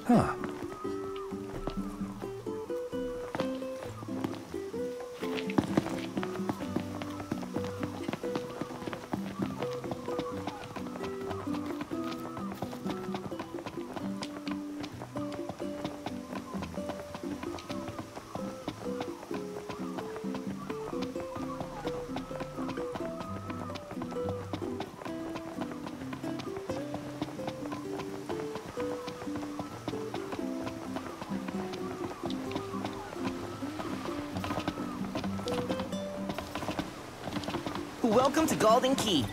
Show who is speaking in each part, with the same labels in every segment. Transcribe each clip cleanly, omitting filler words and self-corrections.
Speaker 1: Huh.
Speaker 2: Welcome to Golden Key.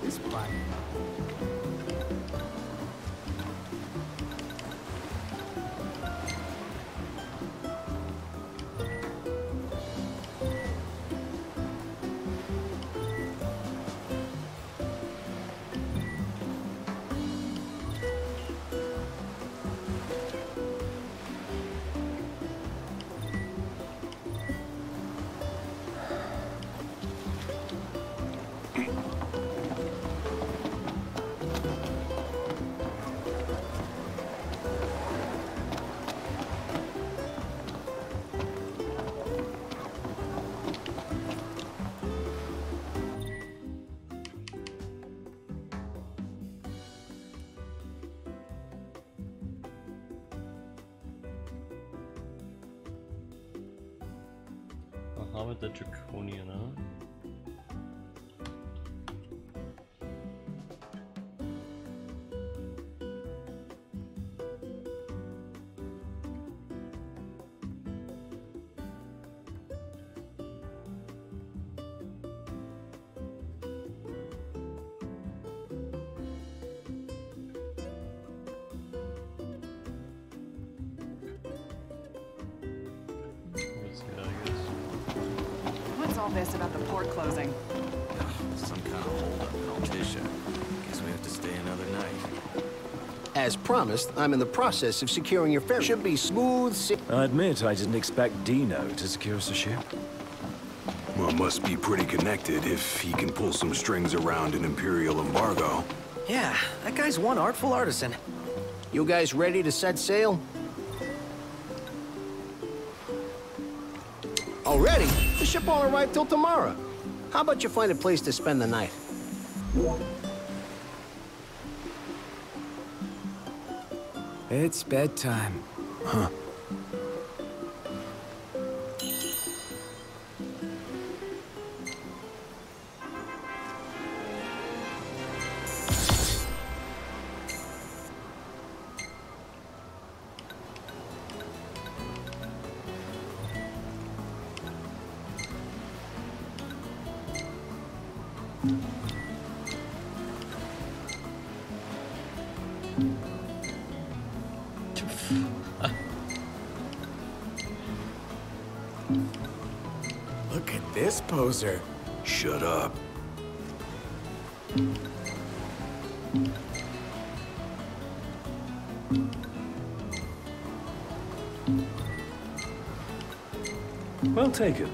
Speaker 3: This spot.
Speaker 4: Aha, mit der Draconia, ne?
Speaker 5: What's all this about the port closing?
Speaker 3: Some kind of hold-up in Altisha. Guess we have to stay another night.
Speaker 6: As promised, I'm in the process of securing your ferry. Should be smooth.
Speaker 1: I admit I didn't expect Dino to secure us a ship.
Speaker 7: Well, must be pretty connected if he can pull some strings around an Imperial embargo.
Speaker 8: Yeah, that guy's one artful artisan.
Speaker 6: You guys ready to set sail? Already? The ship won't arrive till tomorrow. How about you find a place to spend the night?
Speaker 9: It's bedtime.
Speaker 7: Huh.
Speaker 9: Look at this poser.
Speaker 7: Shut up.
Speaker 1: Well taken.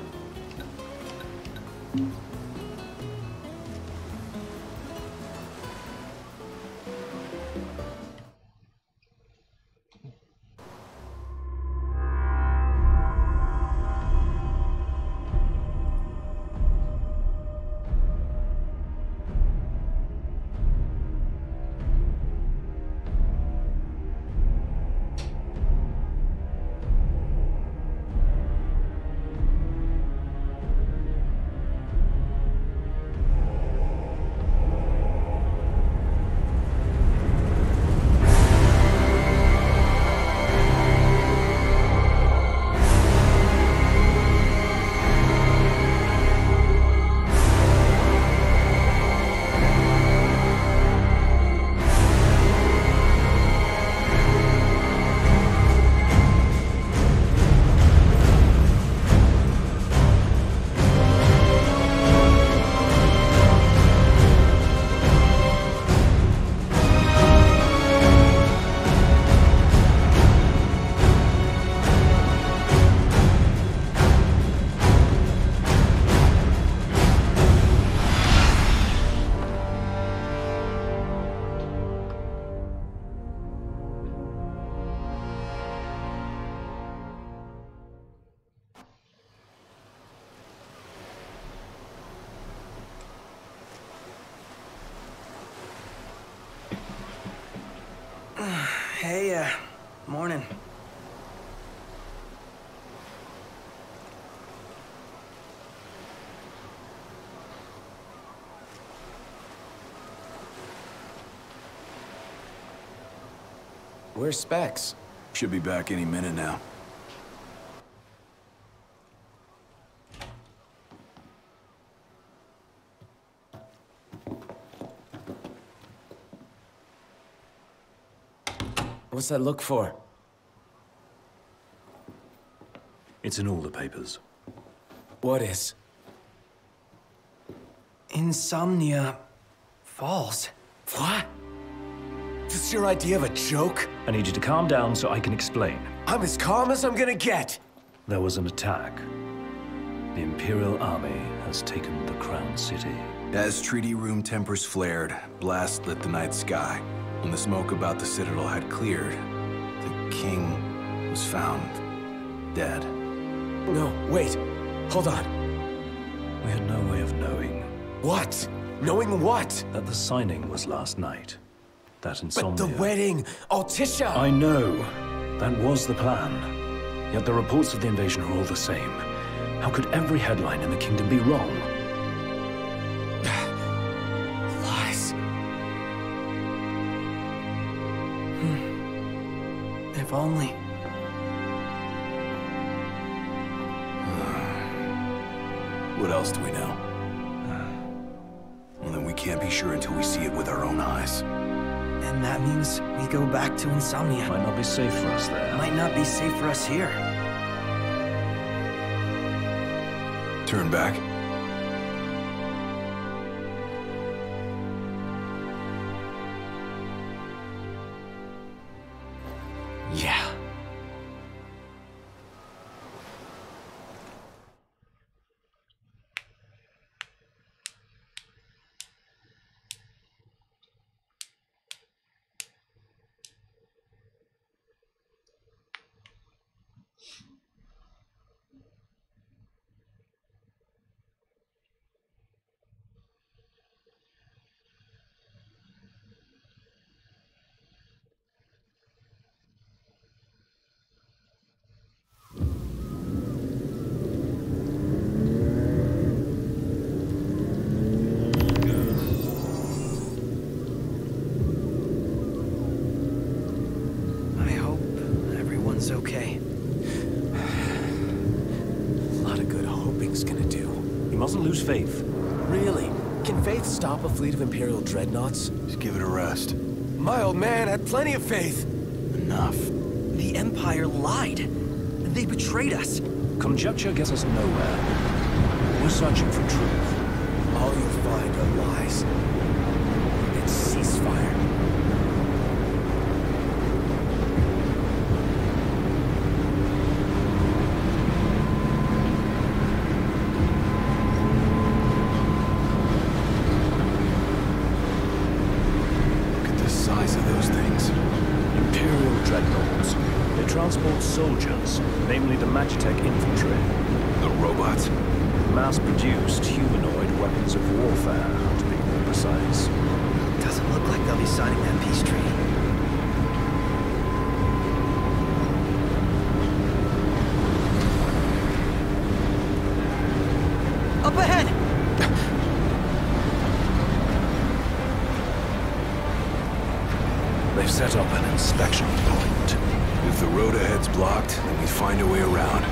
Speaker 8: Hey, morning.
Speaker 9: Where's Specs?
Speaker 7: Should be back any minute now.
Speaker 9: What's that look for?
Speaker 1: It's in all the papers.
Speaker 9: What is?
Speaker 8: Insomnia Falls.
Speaker 9: What? This your idea of a joke?
Speaker 1: I need you to calm down so I can explain.
Speaker 9: I'm as calm as I'm gonna get.
Speaker 1: There was an attack. The Imperial Army has taken the Crown City.
Speaker 7: As treaty room tempers flared, blast lit the night sky. When the smoke about the Citadel had cleared, the king was found dead.
Speaker 9: No, wait. Hold on.
Speaker 1: We had no way of knowing
Speaker 9: What? Knowing what?
Speaker 1: that the signing was last night. That insomnia...
Speaker 9: But the wedding! Altisha!
Speaker 1: I know. That was the plan. Yet the reports of the invasion are all the same. How could every headline in the kingdom be wrong?
Speaker 9: Lies.
Speaker 8: If only.
Speaker 7: What else do we know? Well, then we can't be sure until we see it with our own eyes.
Speaker 8: And that means we go back to Insomnia.
Speaker 1: Might not be safe for us there.
Speaker 8: Might not be safe for us here.
Speaker 7: Turn back.
Speaker 9: Yeah.
Speaker 8: I hope everyone's okay.
Speaker 9: A lot of good hoping's gonna do.
Speaker 1: You mustn't lose faith.
Speaker 9: Really? Can faith stop a fleet of Imperial dreadnoughts?
Speaker 7: Just give it a rest.
Speaker 9: My old man had plenty of faith.
Speaker 7: Enough.
Speaker 8: The Empire lied. They betrayed us.
Speaker 1: Conjecture gets us nowhere. We're searching for truth.
Speaker 9: All you'll find are lies. And ceasefire.
Speaker 7: Look at the size of those things.
Speaker 1: Imperial dreadnoughts. They transport soldiers, namely the Magitech infantry.
Speaker 7: The robots?
Speaker 1: Mass-produced humanoid weapons of warfare, to be more precise.
Speaker 8: Doesn't look like they'll be signing that peace treaty. Up ahead!
Speaker 1: They've set up an inspection point.
Speaker 7: If the road ahead's blocked, then we find a way around.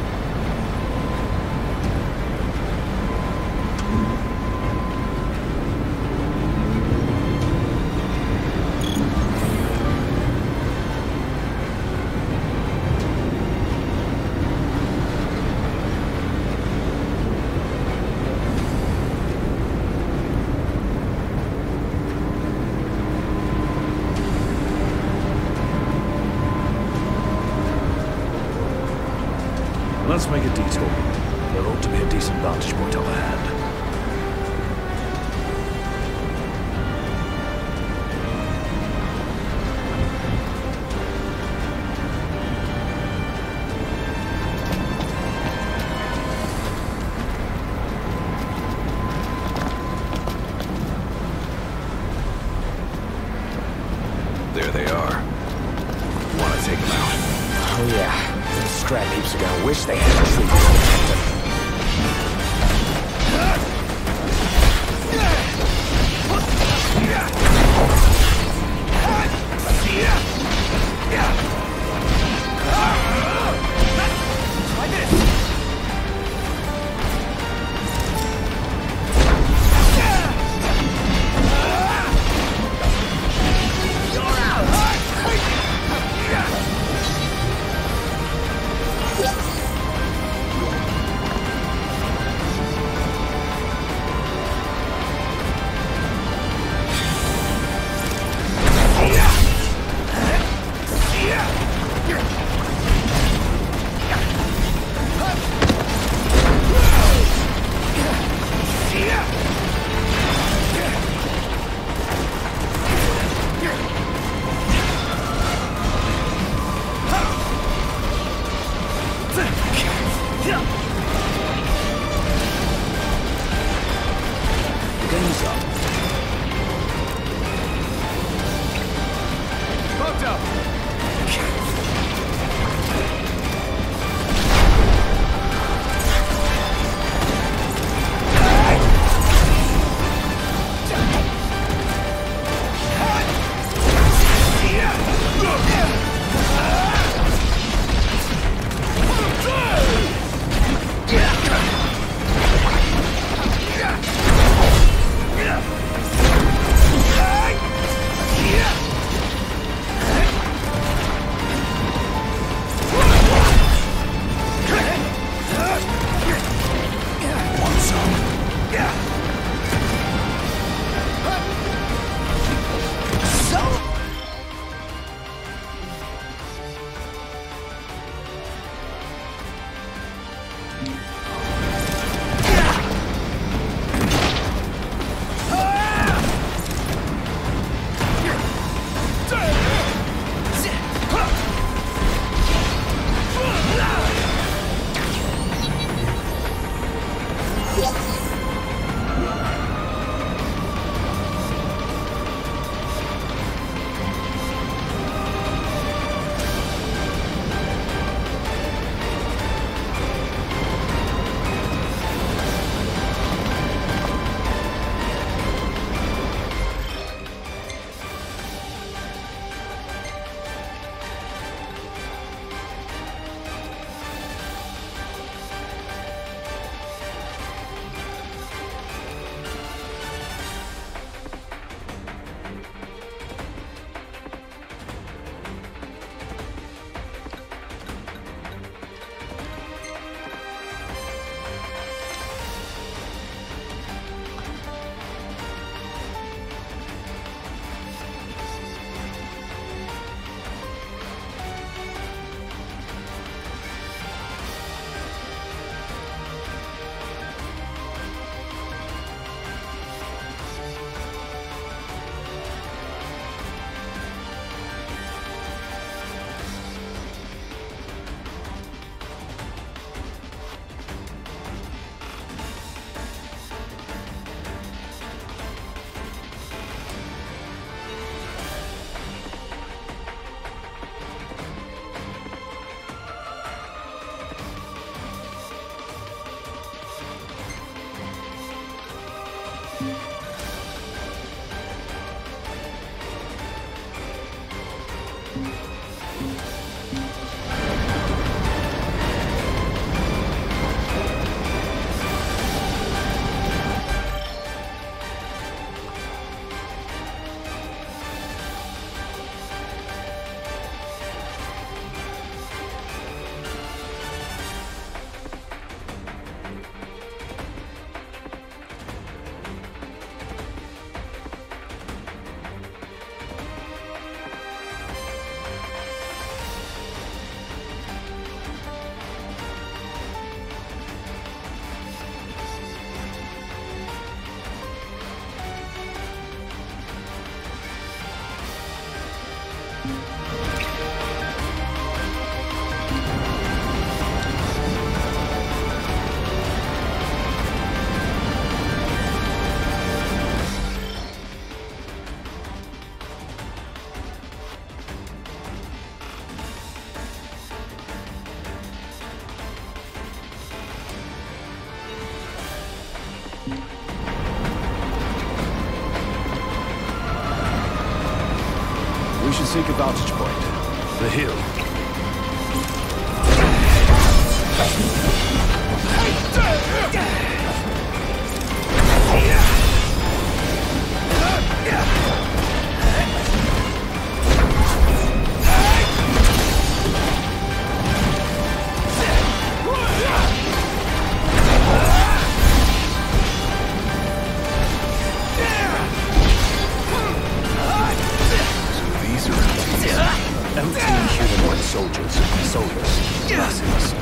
Speaker 1: Let's make a detour. There ought to be a decent vantage point up ahead.
Speaker 7: There they are.
Speaker 6: scrap heaps are gonna wish they had a treatment. should seek a vantage point. The hill.
Speaker 1: Soldiers, soulless, masses.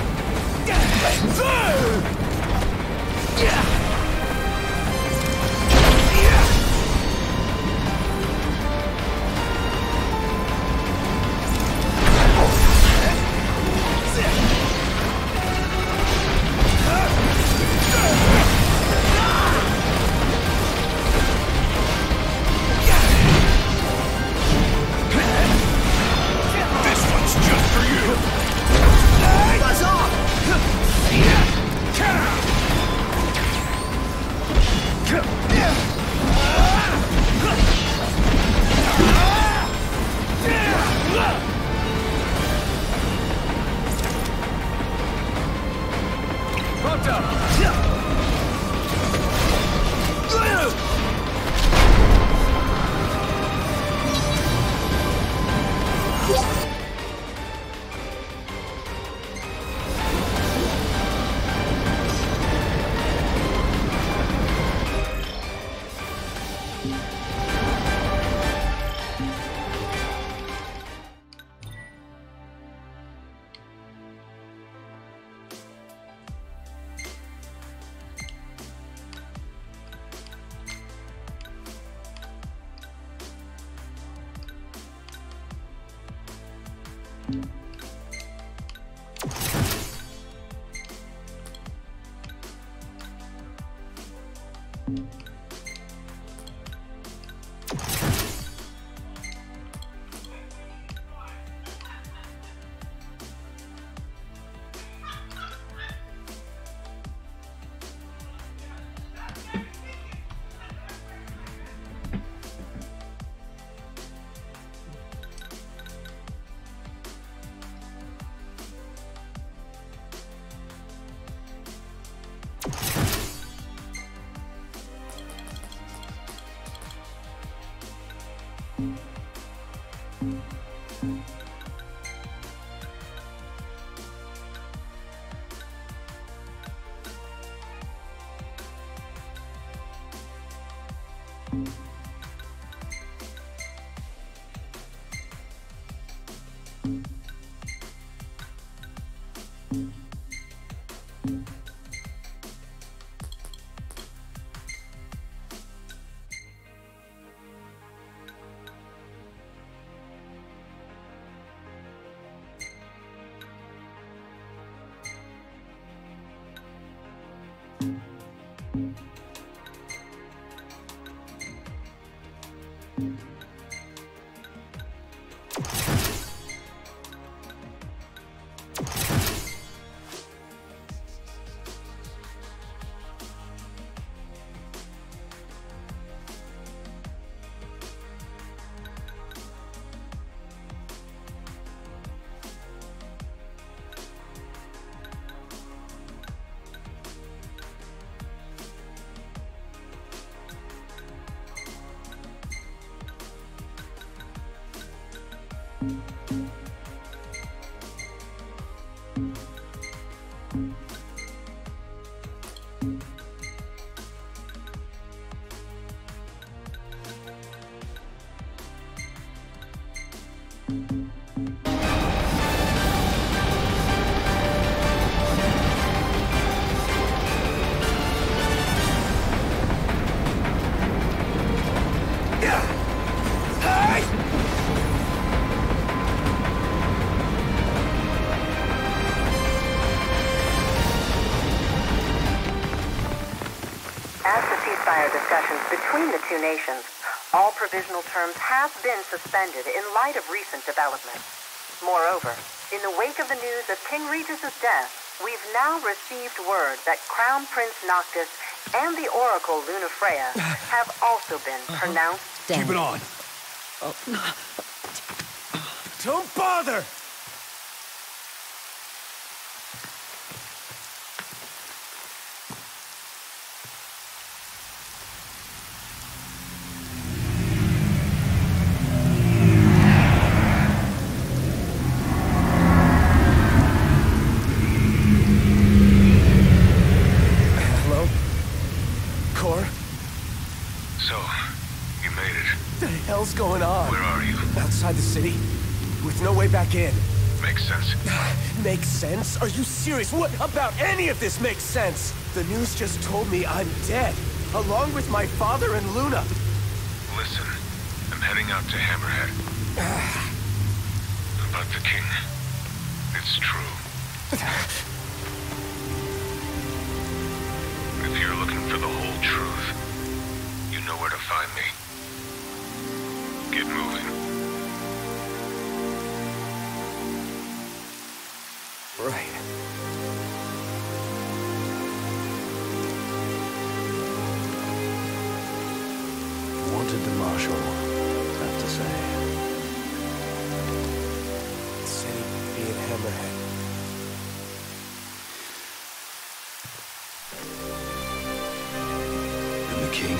Speaker 2: Between the two nations, all provisional terms have been suspended in light of recent developments. Moreover, in the wake of the news of King Regis's death, we've now received word that Crown Prince Noctis and the Oracle Lunafreya have also been pronounced dead.
Speaker 9: Keep it on. Don't bother! Hello? Core?
Speaker 10: So, you made it.
Speaker 9: What the hell's going on?
Speaker 10: Where are you?
Speaker 9: Outside the city, with no way back in.
Speaker 10: Makes sense.
Speaker 9: Makes sense? Are you serious? What about any of this makes sense? The news just told me I'm dead, along with my father and Luna.
Speaker 10: Listen, I'm heading out to Hammerhead. About the king. It's true. If you're looking for the whole truth, you know where to find me. Get moving.
Speaker 9: Right.
Speaker 1: What did the Marshal have to say?
Speaker 9: Said he'd be in Hammerhead.
Speaker 7: And the king?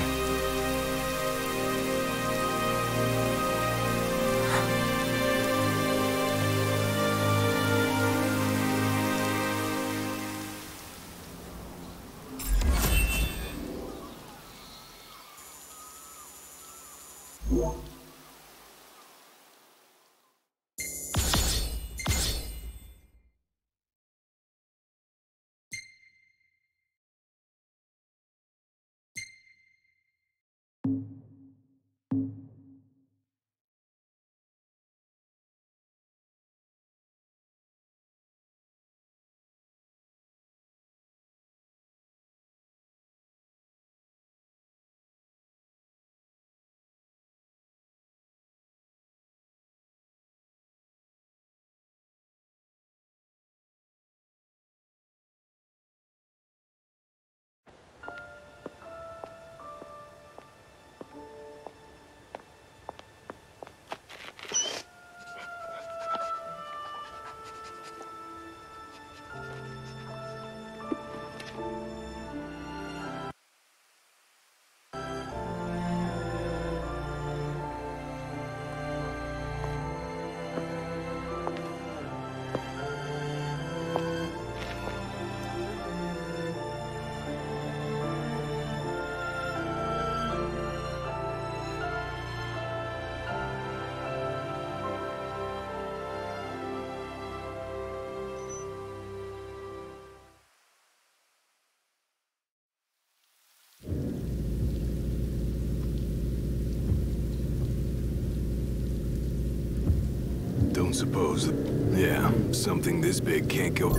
Speaker 7: Don't suppose that, yeah, something this big can't go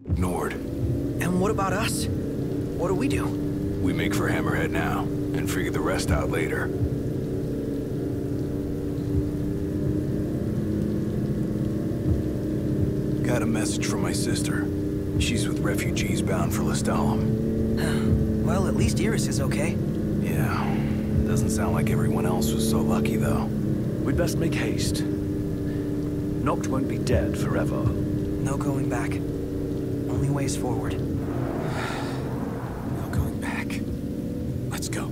Speaker 7: ignored.
Speaker 8: And what about us? What do we do?
Speaker 7: We make for Hammerhead now, and figure the rest out later. Got a message from my sister. She's with refugees bound for Lestalem.
Speaker 8: Well, at least Iris is okay.
Speaker 7: Yeah, doesn't sound like everyone else was so lucky, though.
Speaker 1: We'd best make haste. Noct won't be dead forever.
Speaker 8: No going back. Only ways forward.
Speaker 9: No going back. Let's go.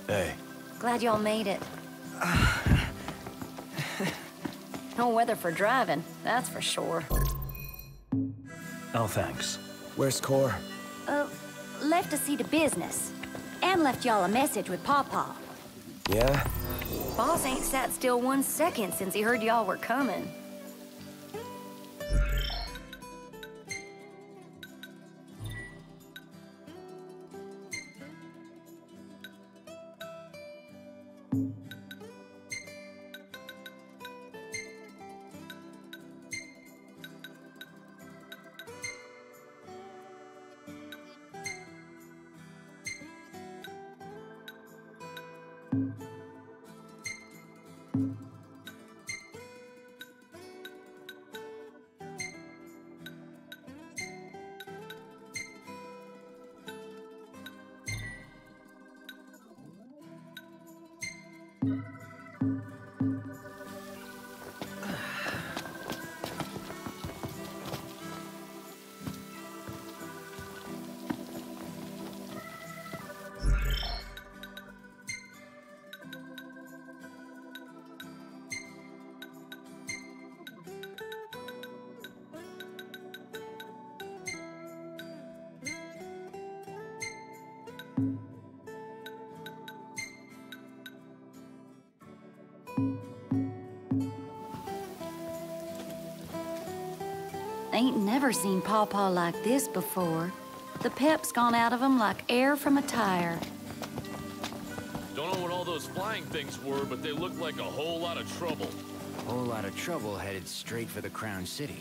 Speaker 7: Hey.
Speaker 11: Glad y'all made it. No weather for driving, that's for sure.
Speaker 1: Oh, thanks.
Speaker 9: Where's Core?
Speaker 11: Left to see to business. And left y'all a message with Pawpaw.
Speaker 9: Yeah?
Speaker 11: Boss ain't sat still 1 second since he heard y'all were coming. Ain't never seen Pawpaw like this before. The pep's gone out of him like air from a tire.
Speaker 12: Don't know what all those flying things were, but they looked like a whole lot of trouble.
Speaker 13: Whole lot of trouble headed straight for the Crown City.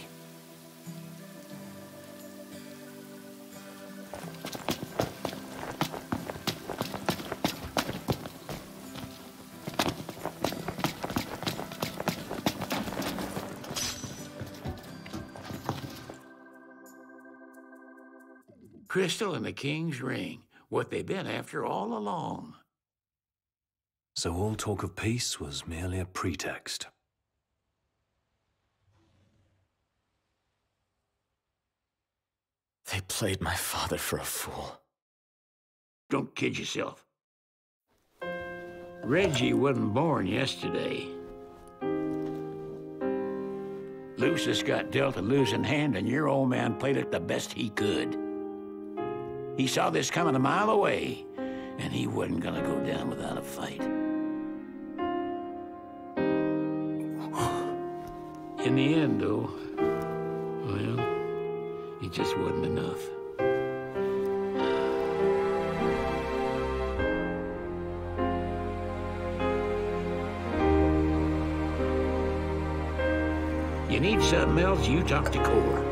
Speaker 14: Crystal and the King's Ring. What they've been after all along.
Speaker 1: So all talk of peace was merely a pretext.
Speaker 9: They played my father for a fool.
Speaker 14: Don't kid yourself. Reggie wasn't born yesterday. Lucius got dealt a losing hand, and your old man played it the best he could. He saw this coming a mile away, and he wasn't gonna go down without a fight. In the end, though, well, it just wasn't enough. You need something else, you talk to Core.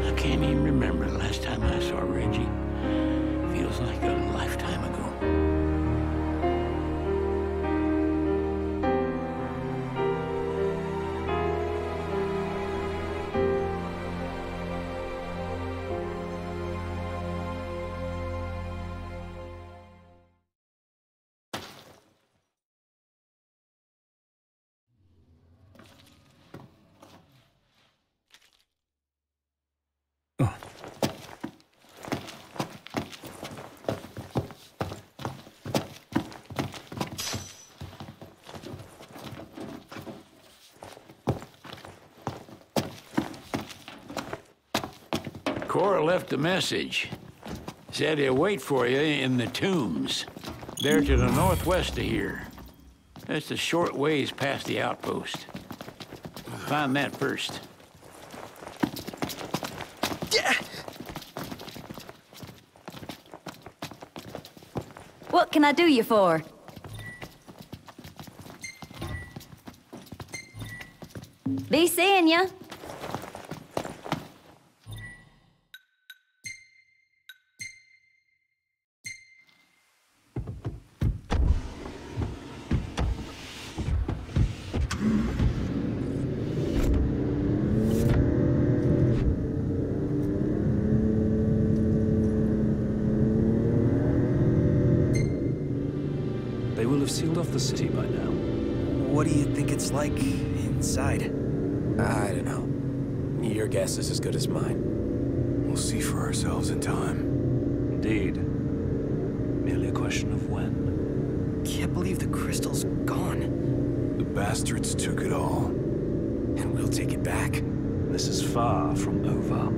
Speaker 14: I can't even remember the last time I saw Reggie. Feels like a lifetime ago. Cora left a message. Said he'll wait for you in the tombs. They're to the northwest of here. That's a short ways past the outpost. Find that first.
Speaker 11: What can I do you for? Be seeing ya.
Speaker 1: They will have sealed off the city by now.
Speaker 8: What do you think it's like inside?
Speaker 9: I don't know. Your guess is as good as mine.
Speaker 7: We'll see for ourselves in time.
Speaker 1: Indeed. Merely a question of when.
Speaker 8: Can't believe the crystal's gone.
Speaker 7: The bastards took it all.
Speaker 8: And we'll take it back.
Speaker 1: This is far from over.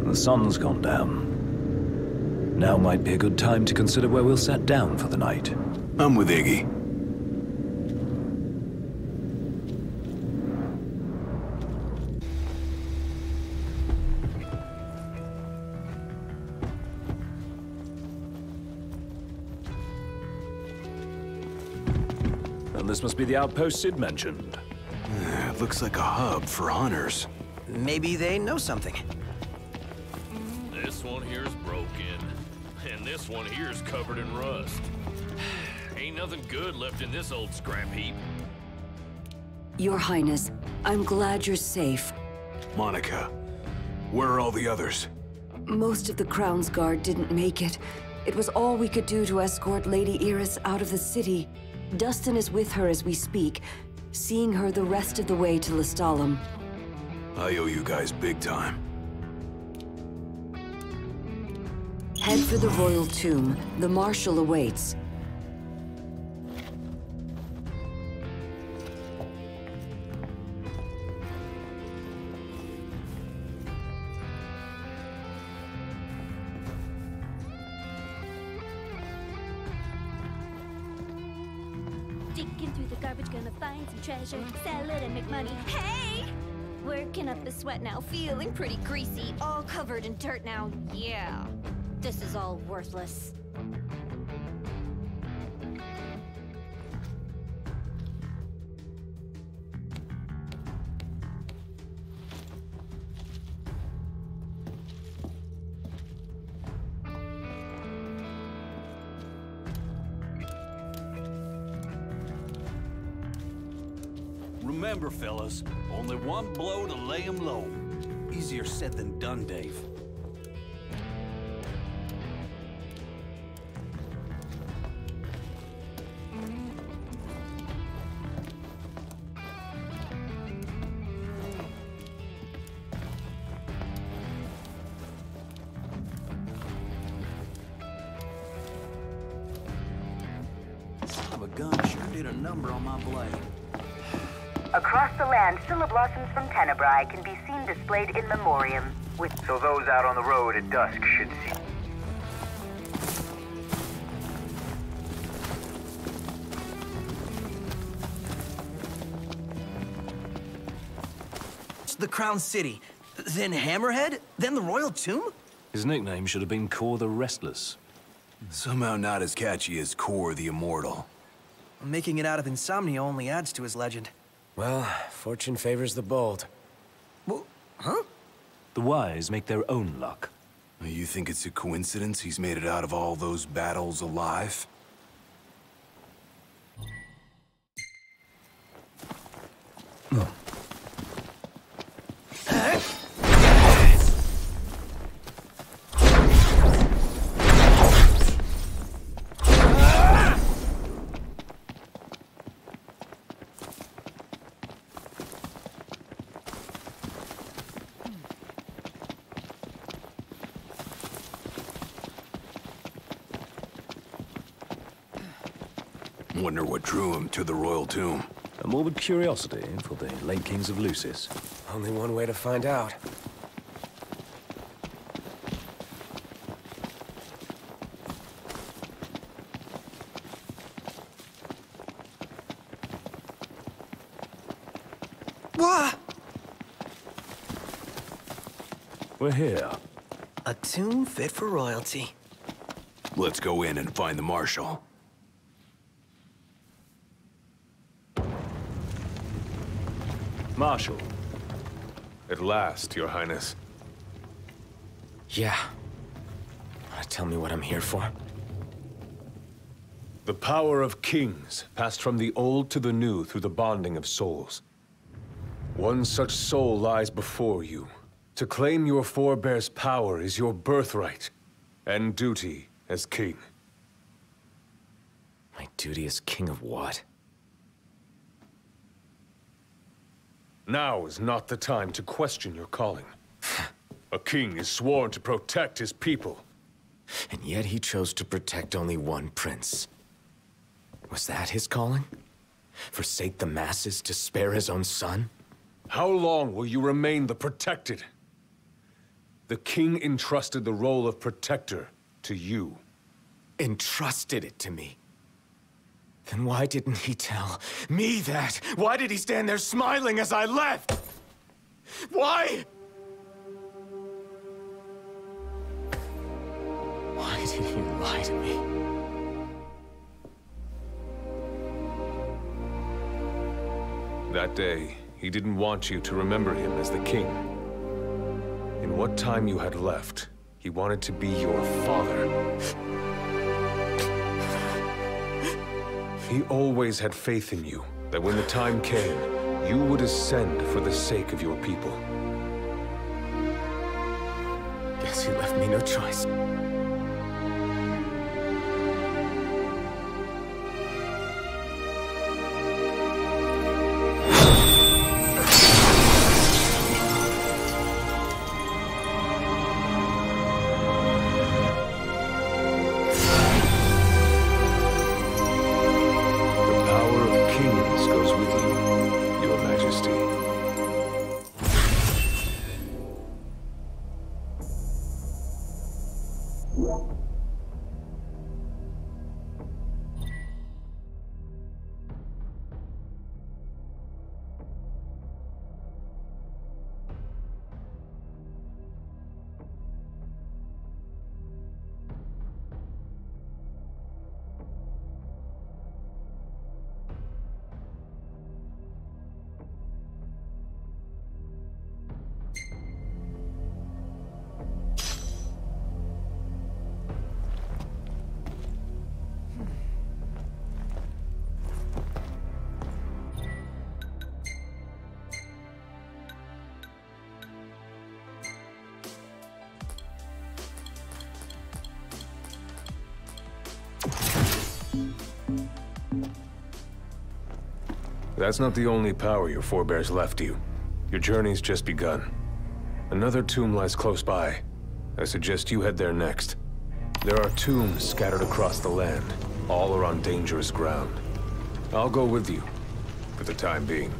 Speaker 1: The sun's gone down. Now might be a good time to consider where we'll set down for the night.
Speaker 7: I'm with Iggy.
Speaker 1: And this must be the outpost Sid mentioned.
Speaker 7: It looks like a hub for hunters.
Speaker 8: Maybe they know something.
Speaker 12: This one here's broken. And this one here's covered in rust. Ain't nothing good left in this old scrap heap.
Speaker 15: Your Highness, I'm glad you're safe.
Speaker 7: Monica, where are all the others?
Speaker 15: Most of the Crown's Guard didn't make it. It was all we could do to escort Lady Iris out of the city. Dustin is with her as we speak, seeing her the rest of the way to Lestalem.
Speaker 7: I owe you guys big time.
Speaker 15: Head for the Royal Tomb. The Marshal awaits.
Speaker 16: Digging through the garbage, gonna find some treasure, sell it and make money. Hey! Working up a sweat now, feeling pretty greasy, all covered in dirt now. Yeah, this is all worthless.
Speaker 17: Remember, fellas, only one blow to lay him low. Easier said than done, Dave. Son of a gun sure did a number on my blade.
Speaker 2: Across the land, Scylla blossoms from Tenebrae can be seen displayed in memoriam, with
Speaker 18: so those out on the road at dusk should see.
Speaker 8: It's the Crown City, then Hammerhead, then the Royal Tomb?
Speaker 1: His nickname should have been Kor the Restless.
Speaker 7: Somehow not as catchy as Kor the Immortal.
Speaker 8: Making it out of insomnia only adds to his legend.
Speaker 6: Well, fortune favors the bold.
Speaker 8: Well, huh?
Speaker 1: The wise make their own luck.
Speaker 7: You think it's a coincidence he's made it out of all those battles alive?
Speaker 1: Oh.
Speaker 7: Wonder what drew him to the Royal Tomb.
Speaker 1: A morbid curiosity for the late kings of Lucis.
Speaker 6: Only one way to find out.
Speaker 8: What?
Speaker 1: We're here.
Speaker 8: A tomb fit for royalty.
Speaker 7: Let's go in and find the Marshal.
Speaker 1: Marshal.
Speaker 19: At last, Your Highness.
Speaker 6: Yeah. Tell me what I'm here for.
Speaker 19: The power of kings passed from the old to the new through the bonding of souls. One such soul lies before you. To claim your forebears' power is your birthright and duty as king.
Speaker 6: My duty as king of what?
Speaker 19: Now is not the time to question your calling. A king is sworn to protect his people.
Speaker 6: And yet he chose to protect only one prince. Was that his calling? Forsake the masses to spare his own son?
Speaker 19: How long will you remain the protected? The king entrusted the role of protector to you.
Speaker 6: Entrusted it to me. Then why didn't he tell me that? Why did he stand there smiling as I left? Why? Why did he lie to me?
Speaker 19: That day, he didn't want you to remember him as the king. In what time you had left, he wanted to be your father. He always had faith in you, that when the time came, you would ascend for the sake of your people.
Speaker 6: Guess he left me no choice.
Speaker 19: That's not the only power your forebears left you. Your journey's just begun. Another tomb lies close by. I suggest you head there next. There are tombs scattered across the land, all are on dangerous ground. I'll go with you, for the time being.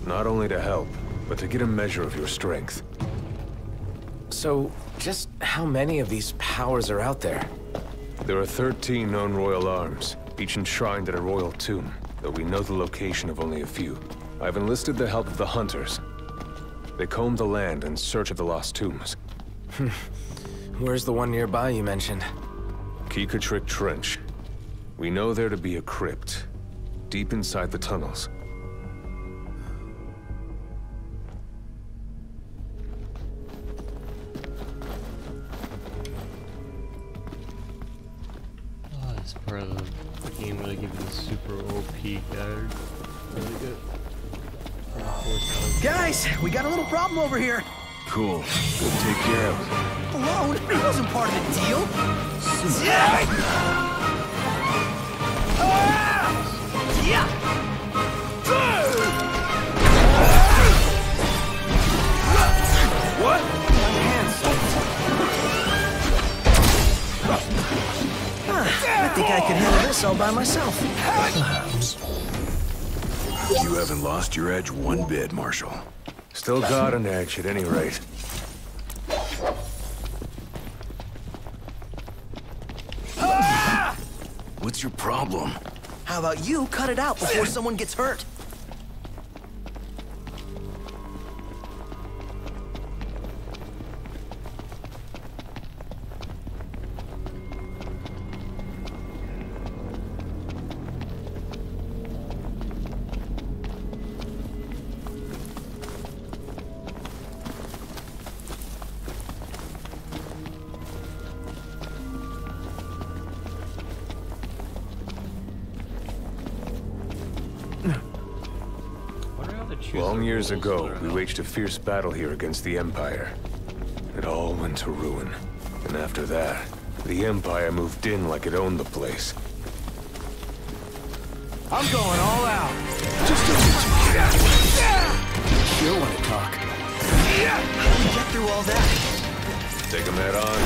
Speaker 19: Not only to help, but to get a measure of your strength.
Speaker 6: So, just how many of these powers are out there?
Speaker 19: There are 13 known royal arms, each enshrined in a royal tomb, though we know the location of only a few. I've enlisted the help of the hunters. They comb the land in search of the lost tombs.
Speaker 6: Where's the one nearby you mentioned?
Speaker 19: Kikatrick Trench. We know there to be a crypt, deep inside the tunnels.
Speaker 4: It's part of the game where they give you the super OP card. Really good.
Speaker 8: Guys, we got a little problem over here.
Speaker 7: Cool. Go take care of it.
Speaker 8: Alone? It wasn't part of the deal.
Speaker 9: What?
Speaker 8: I think I can handle this all by myself.
Speaker 9: Perhaps.
Speaker 7: You haven't lost your edge one bit, Marshal.
Speaker 19: Still got an edge at any rate.
Speaker 7: What's your problem?
Speaker 8: How about you cut it out before someone gets hurt?
Speaker 19: Long years ago, we waged a fierce battle here against the Empire. It all went to ruin. And after that, the Empire moved in like it owned the place.
Speaker 9: I'm going all out.
Speaker 8: Just don't get too careful.
Speaker 6: Sure want to talk.
Speaker 8: How do we get through all that?
Speaker 19: Take him head on.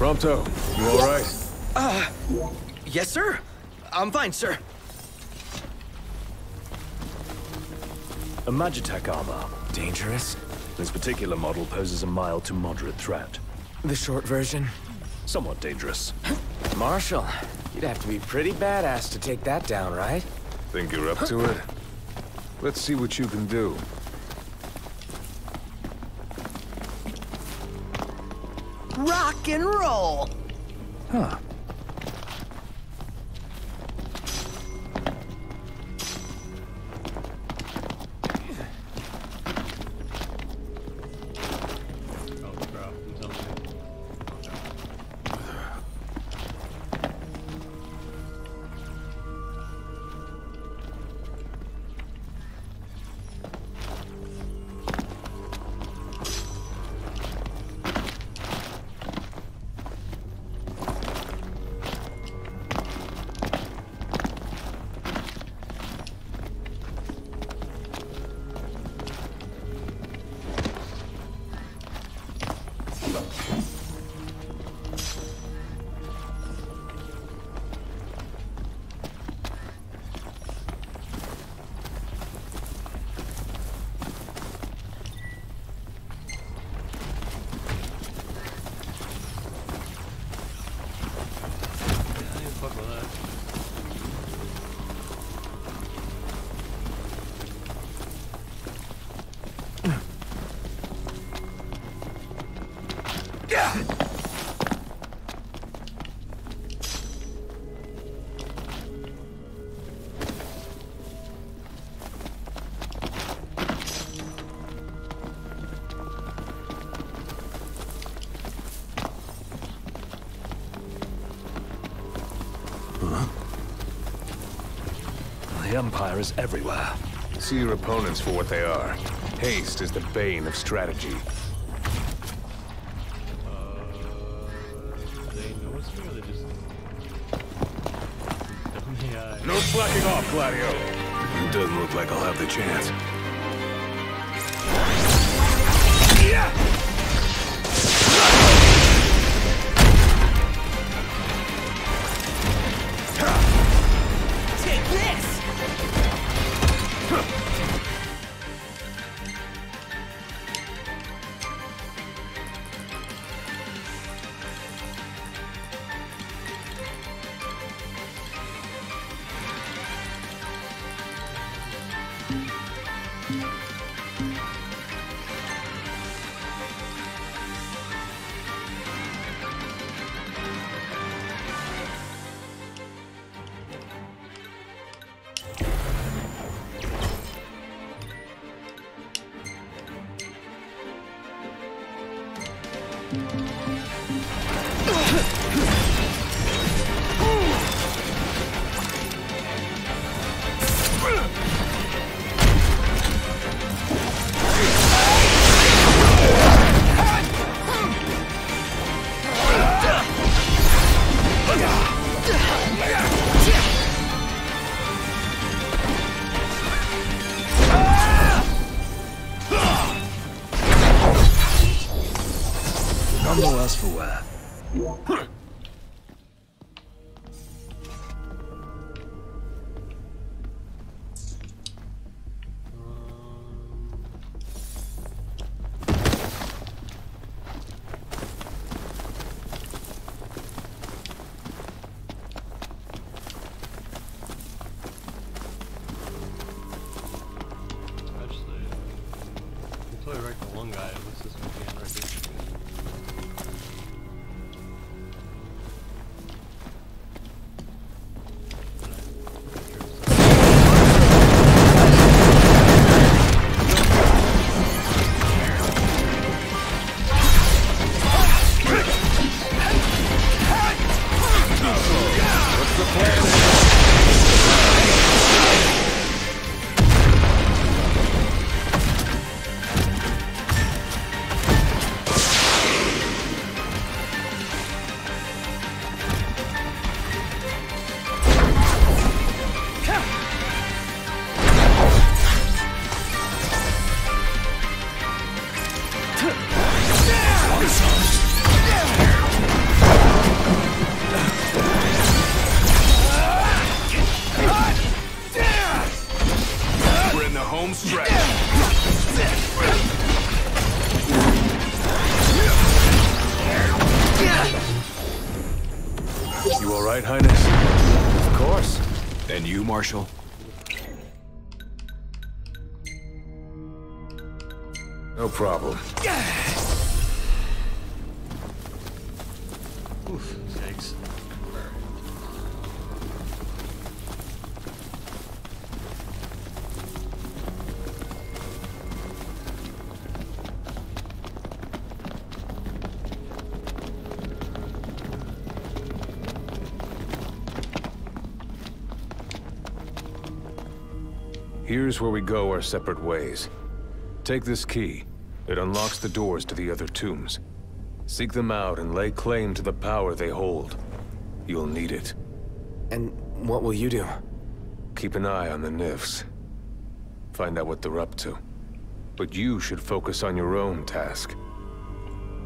Speaker 19: Prompto, you all right?
Speaker 8: Yes, sir. I'm fine, sir.
Speaker 1: A Magitech armor.
Speaker 9: Dangerous?
Speaker 1: This particular model poses a mild to moderate threat.
Speaker 9: The short version?
Speaker 1: Somewhat dangerous.
Speaker 9: Marshall, you'd have to be pretty badass to take that down, right?
Speaker 19: Think you're up to it? Let's see what you can do.
Speaker 8: Rock and roll!
Speaker 9: Huh.
Speaker 1: The Empire is everywhere.
Speaker 19: See your opponents for what they are. Haste is the bane of strategy.
Speaker 10: No slacking off, Gladio.
Speaker 7: It doesn't look like I'll have the chance.
Speaker 8: Take this!
Speaker 1: None the worse for wear.
Speaker 7: right, Highness?
Speaker 6: Of course.
Speaker 7: And you, Marshal?
Speaker 19: No problem.
Speaker 4: Oof, yikes.
Speaker 19: Here's where we go our separate ways. Take this key. It unlocks the doors to the other tombs. Seek them out and lay claim to the power they hold. You'll need it.
Speaker 6: And what will you do?
Speaker 19: Keep an eye on the Nifs. Find out what they're up to. But you should focus on your own task.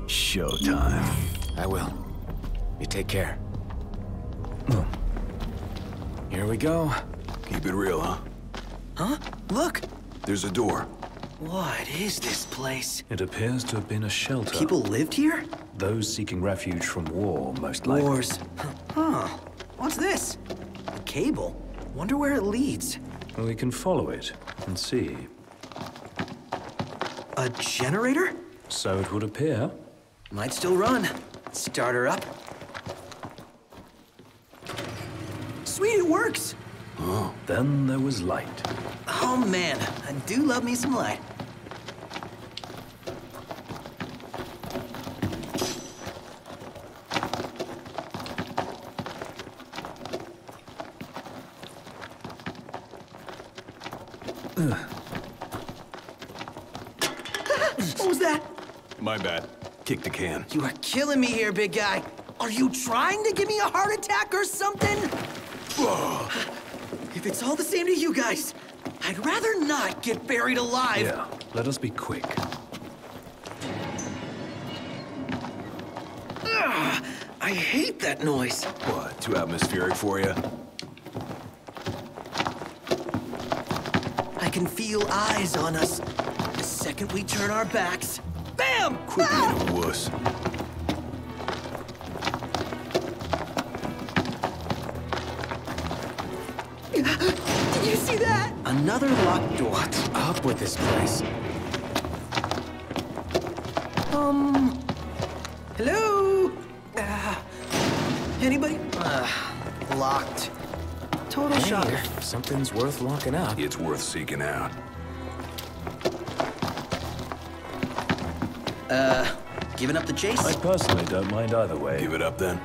Speaker 6: Showtime. I will. You take care. Here we go.
Speaker 7: Keep it real, huh?
Speaker 8: Huh? Look!
Speaker 7: There's a door.
Speaker 8: What is this place?
Speaker 1: It appears to have been a shelter.
Speaker 8: People lived here?
Speaker 1: Those seeking refuge from war, most likely.
Speaker 8: Wars. Huh. What's this? A cable? Wonder where it leads.
Speaker 1: We can follow it and see.
Speaker 8: A generator?
Speaker 1: So it would appear.
Speaker 8: Might still run. Start her up. Sweet, it works!
Speaker 1: Oh. Then there was light.
Speaker 8: Oh man, I do love me some light. What was that?
Speaker 7: My bad. Kick the can.
Speaker 8: You are killing me here, big guy. Are you trying to give me a heart attack or something? If it's all the same to you guys, I'd rather not get buried alive.
Speaker 1: Yeah, let us be quick.
Speaker 8: Ugh, I hate that noise.
Speaker 7: What, too atmospheric for you?
Speaker 8: I can feel eyes on us. The second we turn our backs, bam!
Speaker 7: Quit being a wuss.
Speaker 8: Did you see that? Another locked door.
Speaker 6: What's up with this place?
Speaker 8: Hello? Anybody? Locked. Total shocker.
Speaker 6: If something's worth locking up.
Speaker 7: It's worth seeking out.
Speaker 8: Giving up the chase?
Speaker 1: I personally don't mind either way.
Speaker 7: Give it up then.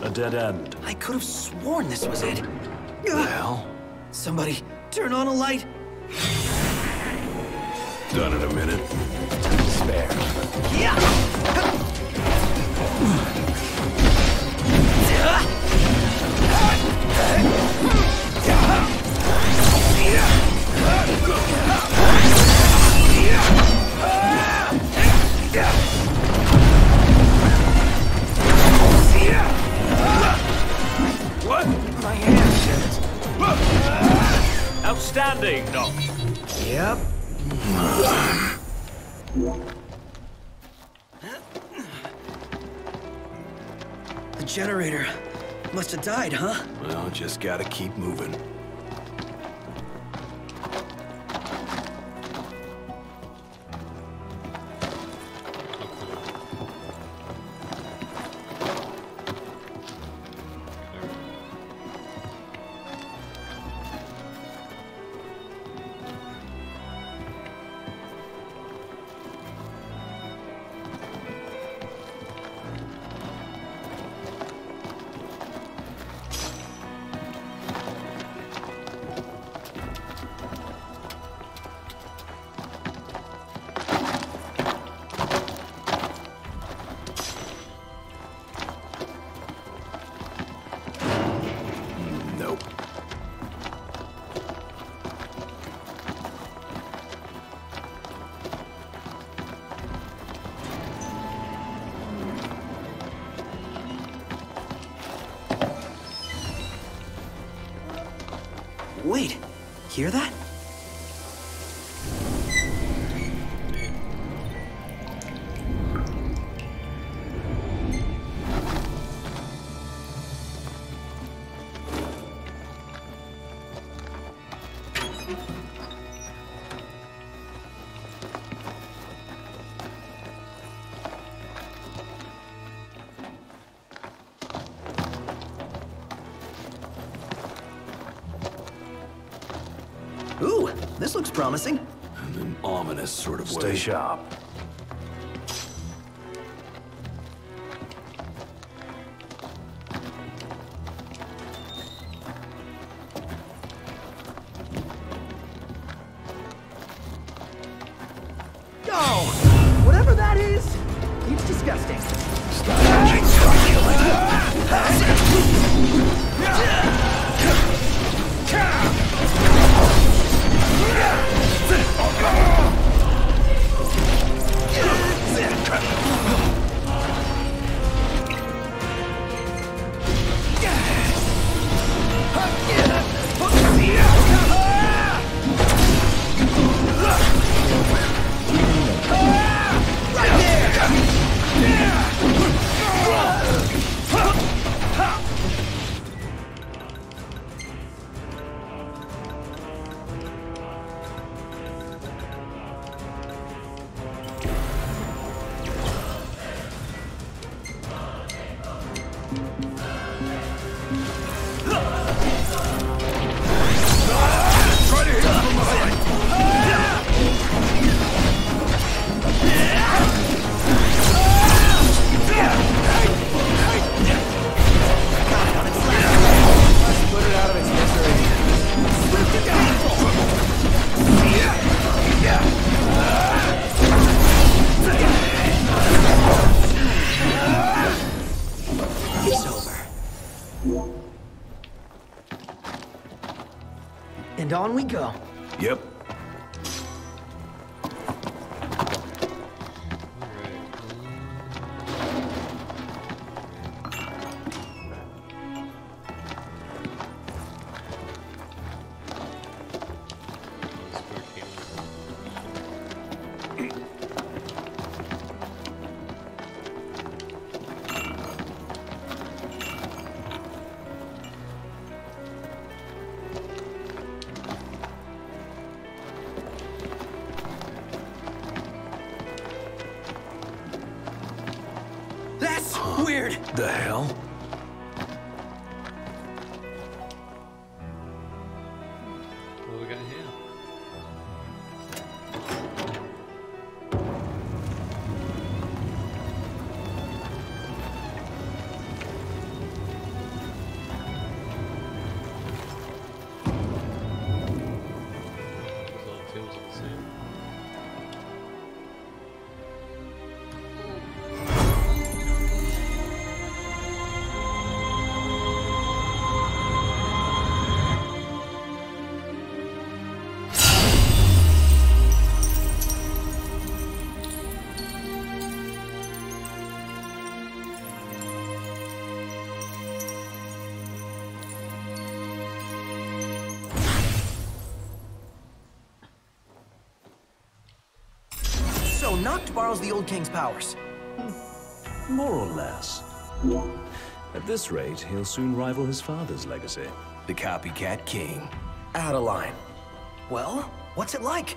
Speaker 1: A dead end.
Speaker 8: I could have sworn this was it.
Speaker 7: Well,
Speaker 8: somebody, turn on a light.
Speaker 7: Done in a minute.
Speaker 6: Spare.
Speaker 8: Yeah!
Speaker 12: What?
Speaker 6: My hand shit.
Speaker 12: Outstanding, Doc.
Speaker 6: Yep.
Speaker 8: The generator must have died, huh?
Speaker 7: Well, just gotta keep moving.
Speaker 8: Wait, hear that? Ooh, this looks promising.
Speaker 7: In an ominous sort of way.
Speaker 1: Stay sharp.
Speaker 8: Oh, whatever that is, it's disgusting. And on we go.
Speaker 7: Yep.
Speaker 8: That's weird.
Speaker 7: The hell?
Speaker 4: What we got here? Those all tools are the same.
Speaker 8: So Noct borrows the old king's powers.
Speaker 1: More or less. At this rate, he'll soon rival his father's legacy.
Speaker 7: The copycat king.
Speaker 9: Out of line.
Speaker 8: Well, what's it like?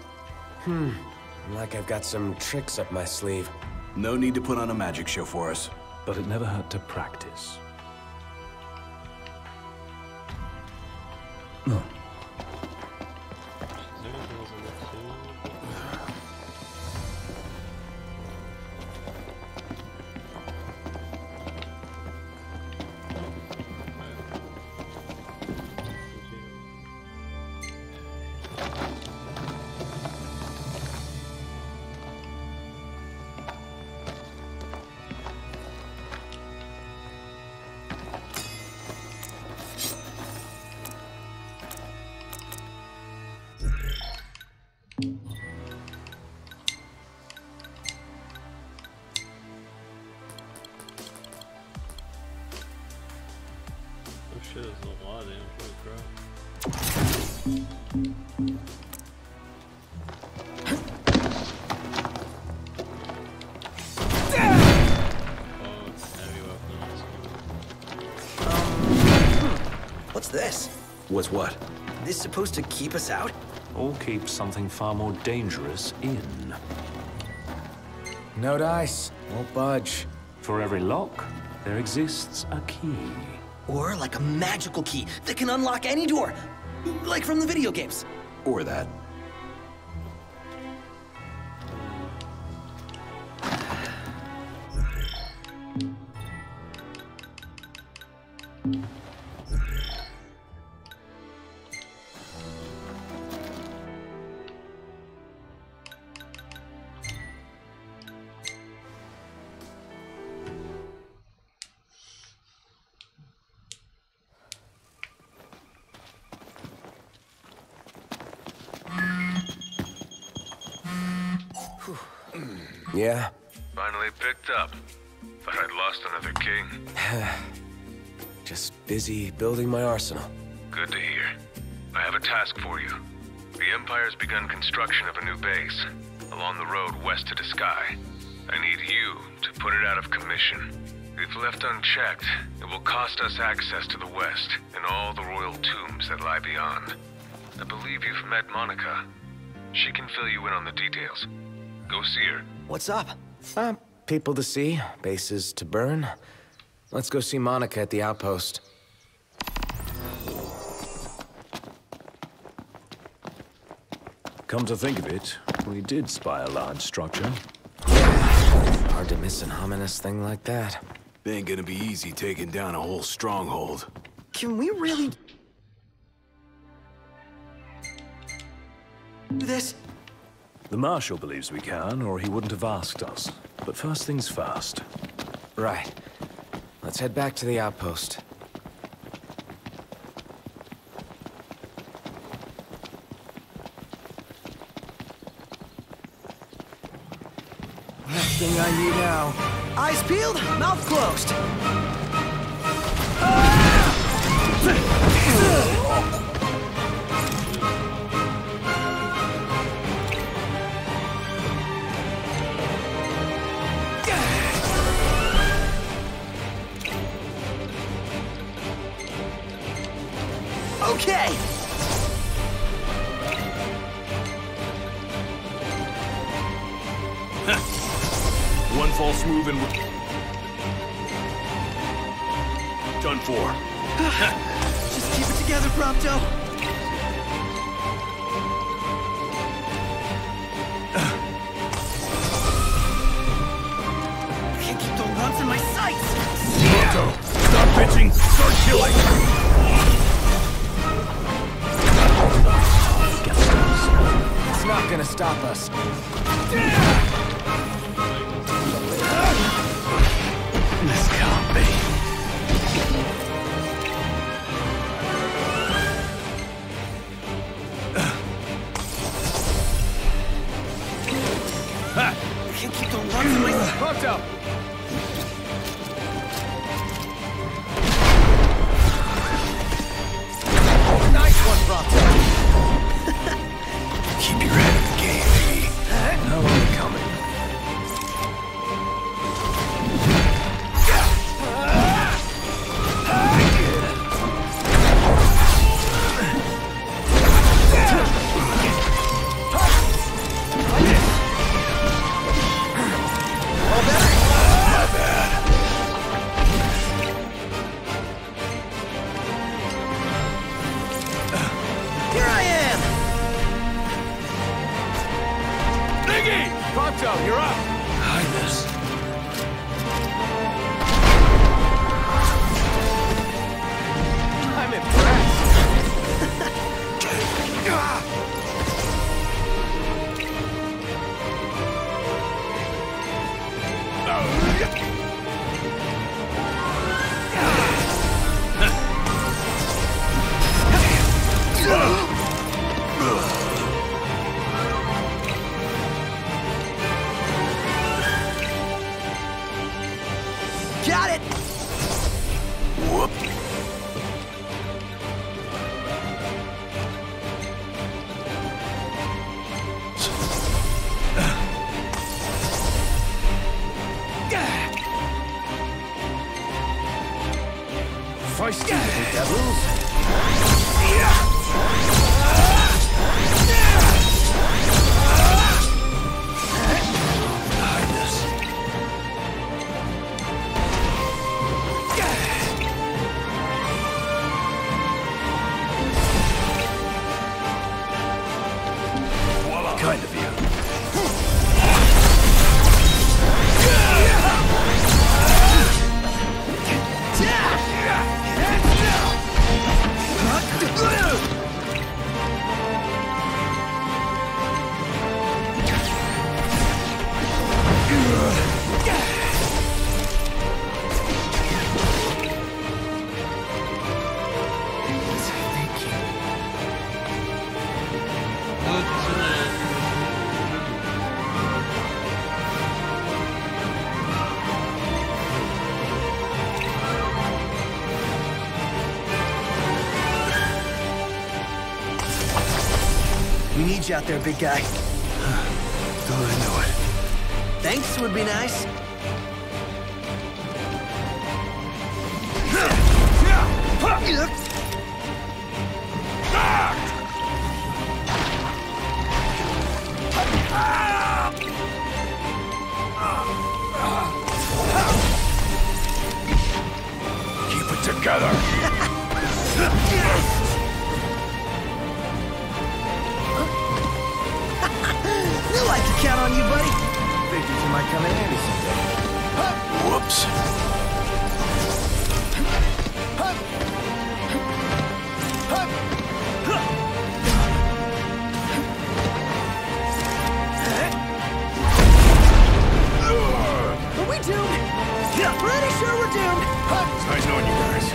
Speaker 9: Like I've got some tricks up my sleeve.
Speaker 7: No need to put on a magic show for us.
Speaker 1: But it never hurt to practice. No.
Speaker 4: Oh shit, there's a lot of damage. Holy crap.
Speaker 8: What's this?
Speaker 7: What's what?
Speaker 8: This supposed to keep us out?
Speaker 1: Or keep something far more dangerous in.
Speaker 6: No dice, won't budge.
Speaker 1: For every lock, there exists a key.
Speaker 8: Or like a magical key that can unlock any door. Like from the video games.
Speaker 7: Or that.
Speaker 9: Yeah?
Speaker 10: Finally picked up. Thought I'd lost another king.
Speaker 9: Just busy building my arsenal.
Speaker 10: Good to hear. I have a task for you. The Empire's begun construction of a new base, along the road west to the sky. I need you to put it out of commission. If left unchecked, it will cost us access to the west and all the royal tombs that lie beyond. I believe you've met Monica. She can fill you in on the details. Go see her.
Speaker 8: What's up?
Speaker 9: People to see, bases to burn. Let's go see Monica at the outpost.
Speaker 1: Come to think of it, we did spy a large structure.
Speaker 9: Hard to miss an ominous thing like that.
Speaker 7: Ain't gonna be easy taking down a whole stronghold.
Speaker 8: Can we really do this?
Speaker 1: The Marshal believes we can, or he wouldn't have asked us. But first things first.
Speaker 9: Right. Let's head back to the outpost.
Speaker 8: Last thing I need now. Eyes peeled, mouth closed. Okay!
Speaker 12: One false move and we're done for.
Speaker 8: Just keep it together, Prompto. Can't keep the runs in my sights!
Speaker 12: Prompto, stop bitching, start killing!
Speaker 9: It's not gonna stop us.
Speaker 1: This can't be.
Speaker 8: Can't keep the runs in my sights.
Speaker 9: Prompto! Nice one, Prompto!
Speaker 7: Keep your head in the game, baby.
Speaker 1: No one
Speaker 9: feisty little devils. Kind of you.
Speaker 8: We need you out there, big guy.
Speaker 9: Don't I know it?
Speaker 8: Thanks would be nice.
Speaker 9: Keep it together.
Speaker 8: Knew I could count on you, buddy. Figured you might come in handy someday.
Speaker 9: Whoops.
Speaker 8: Are we doomed? Pretty sure we're doomed.
Speaker 9: It's nice knowing you guys.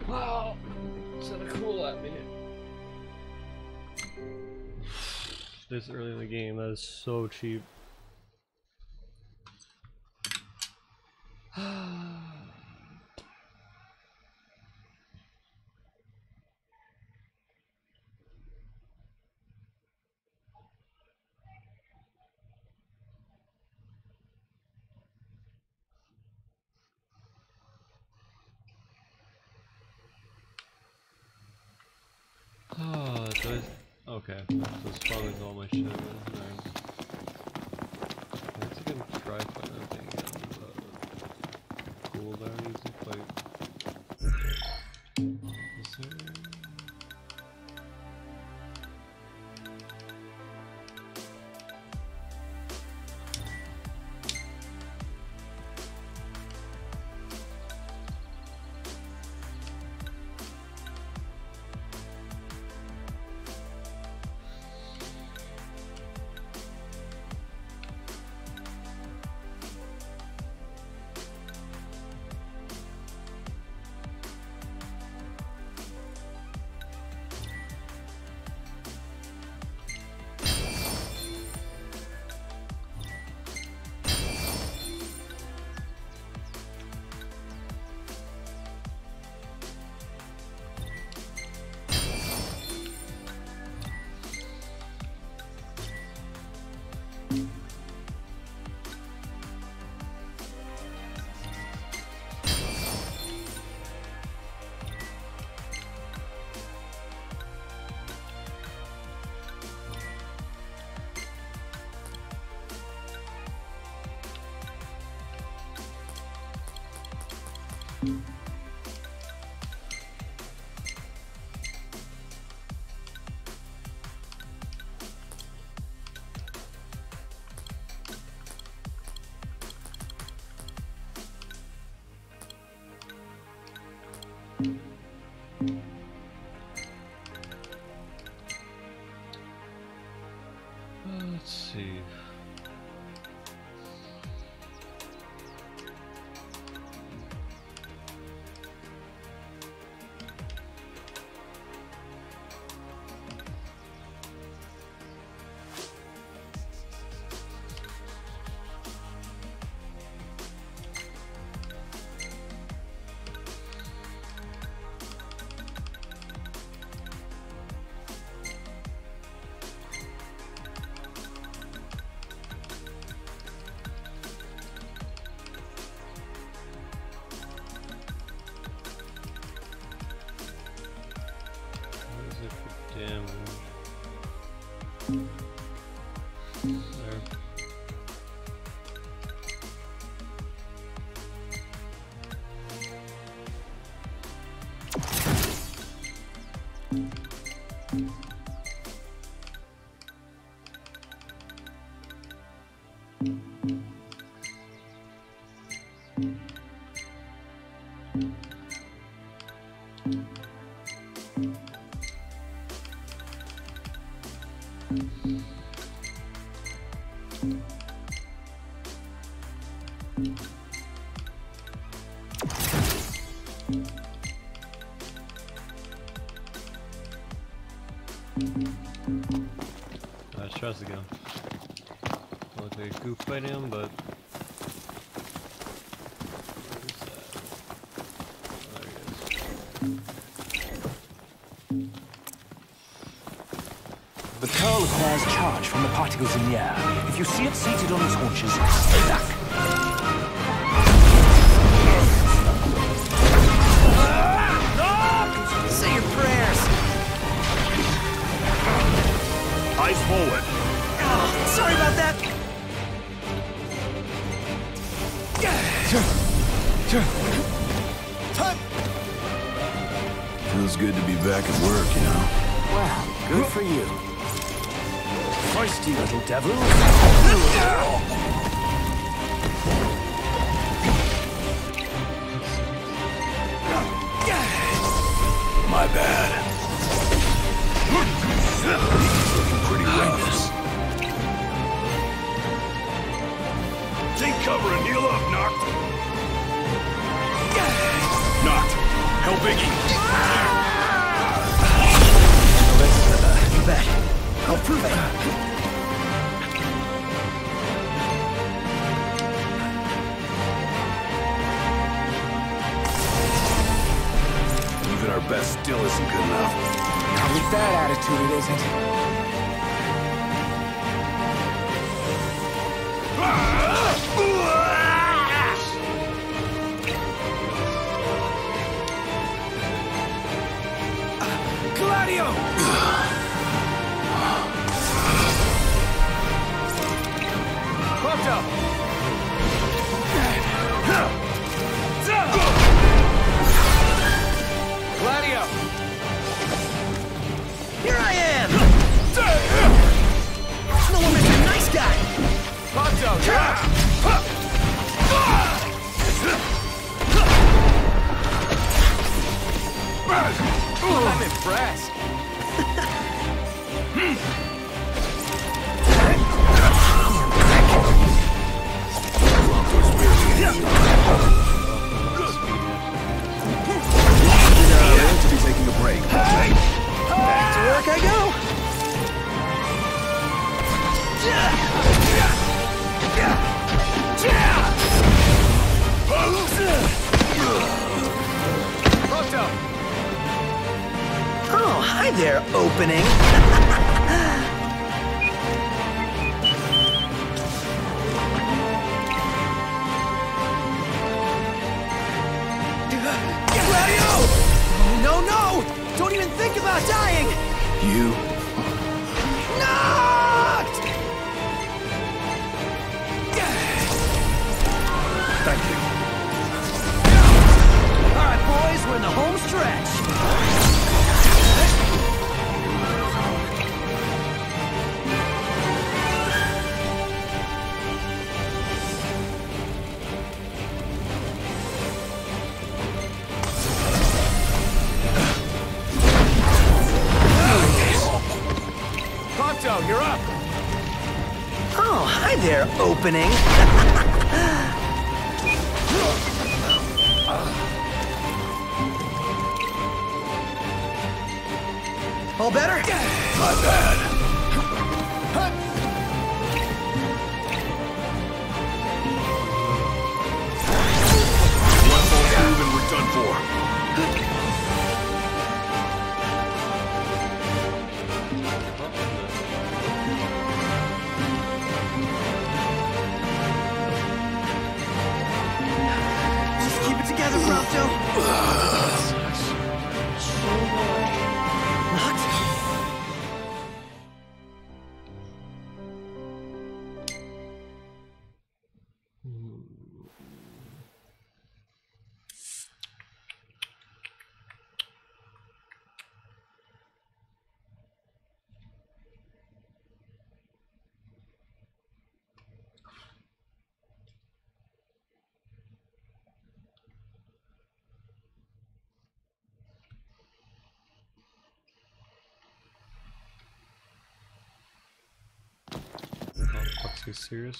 Speaker 4: Wow, it's gonna cool at me. This early in the game, that is so cheap. Oh, okay. So it's probably all my shit. Alright. I guess I can try fighting that thing again, but cool down easy fight. Is there... Let's try this again. Look like a goof fighting him, but
Speaker 1: The curl acquires charge from the particles in the air. If you see it seated on its haunches, stay back.
Speaker 8: Say your prayers.
Speaker 10: Eyes forward.
Speaker 8: Oh, sorry about that.
Speaker 7: Feels good to be back at work, you know?
Speaker 1: Well, good for you. Feisty little devil.
Speaker 7: My bad. Looking pretty reckless.
Speaker 10: Take cover and heal up, Noct. Noct, help Iggy.
Speaker 8: You bet. I'll prove it.
Speaker 7: Even our best still isn't good enough.
Speaker 9: Not with that attitude, it isn't. Gladio! Crypto! Gladio!
Speaker 8: Here I am! No one missed a nice guy!
Speaker 9: Crypto, you're up! I'm impressed.
Speaker 7: To be taking a break.
Speaker 8: Back to work I go! Oh, hi there, opening. No, no! Don't even think about dying!
Speaker 7: You?
Speaker 8: Knocked!
Speaker 7: Thank you.
Speaker 8: All right, boys, we're in the home stretch.
Speaker 9: You're up!
Speaker 8: Oh, hi there, opening. All better?
Speaker 7: My bad.
Speaker 10: One more move and we're done for.
Speaker 8: Together, Prompto.
Speaker 4: Are you serious?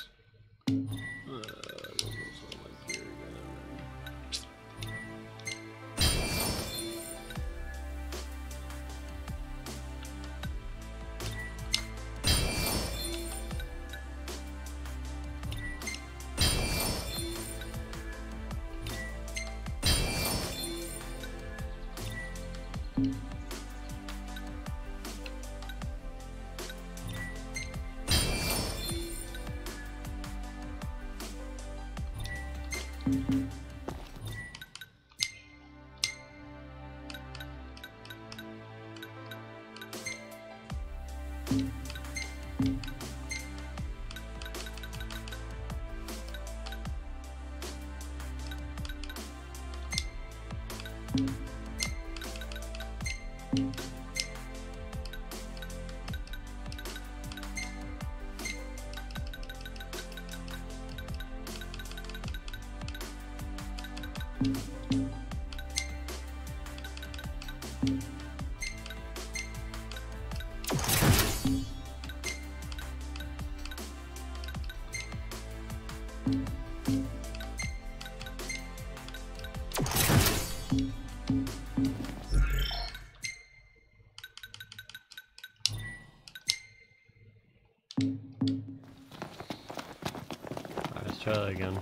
Speaker 4: Let's try that again.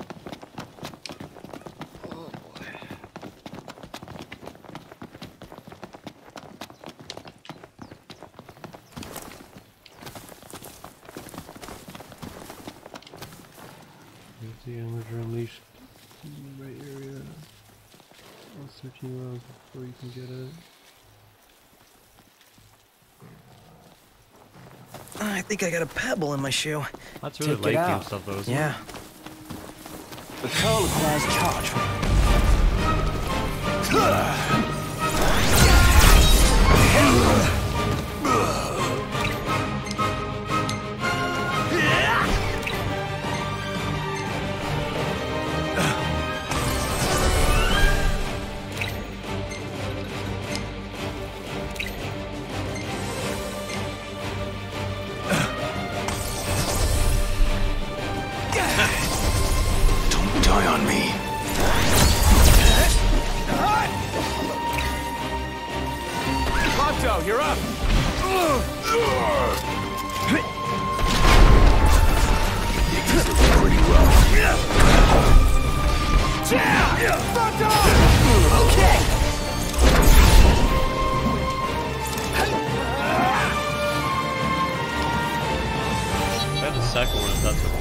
Speaker 4: The damage unleashed in the right area. I'll search you out before you can get it.
Speaker 8: I think I got a pebble in my shoe.
Speaker 4: That's really late game stuff though, isn't
Speaker 8: yeah.
Speaker 4: it?
Speaker 8: The code requires charge.
Speaker 9: You're up!
Speaker 7: Pretty rough.
Speaker 9: Okay!
Speaker 4: Try the second one if that's okay.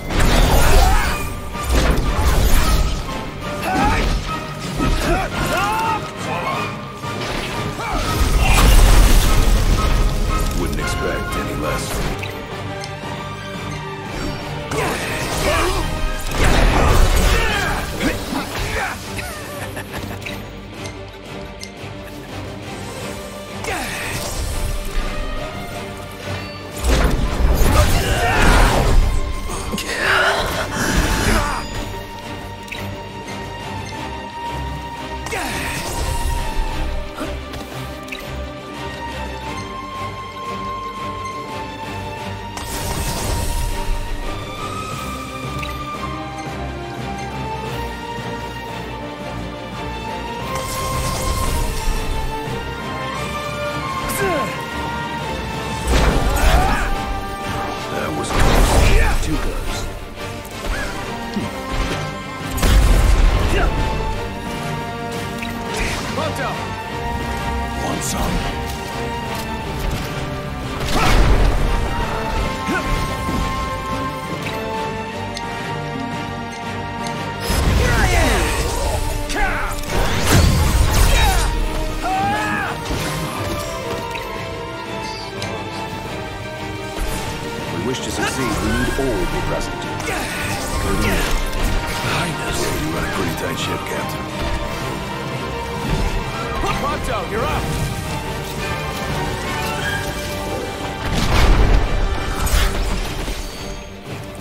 Speaker 7: Wouldn't expect any less.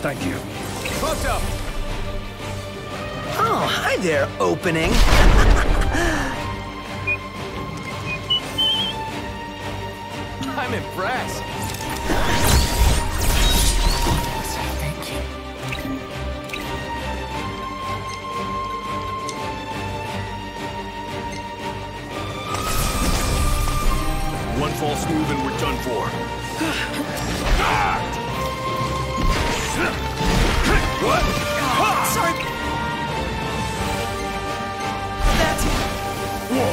Speaker 9: Thank you.
Speaker 8: Pronto! Oh, hi there, opening.
Speaker 9: I'm impressed.
Speaker 8: Thank you.
Speaker 12: One false move and we're done for.
Speaker 8: What? Sorry. That's it.
Speaker 9: Whoa.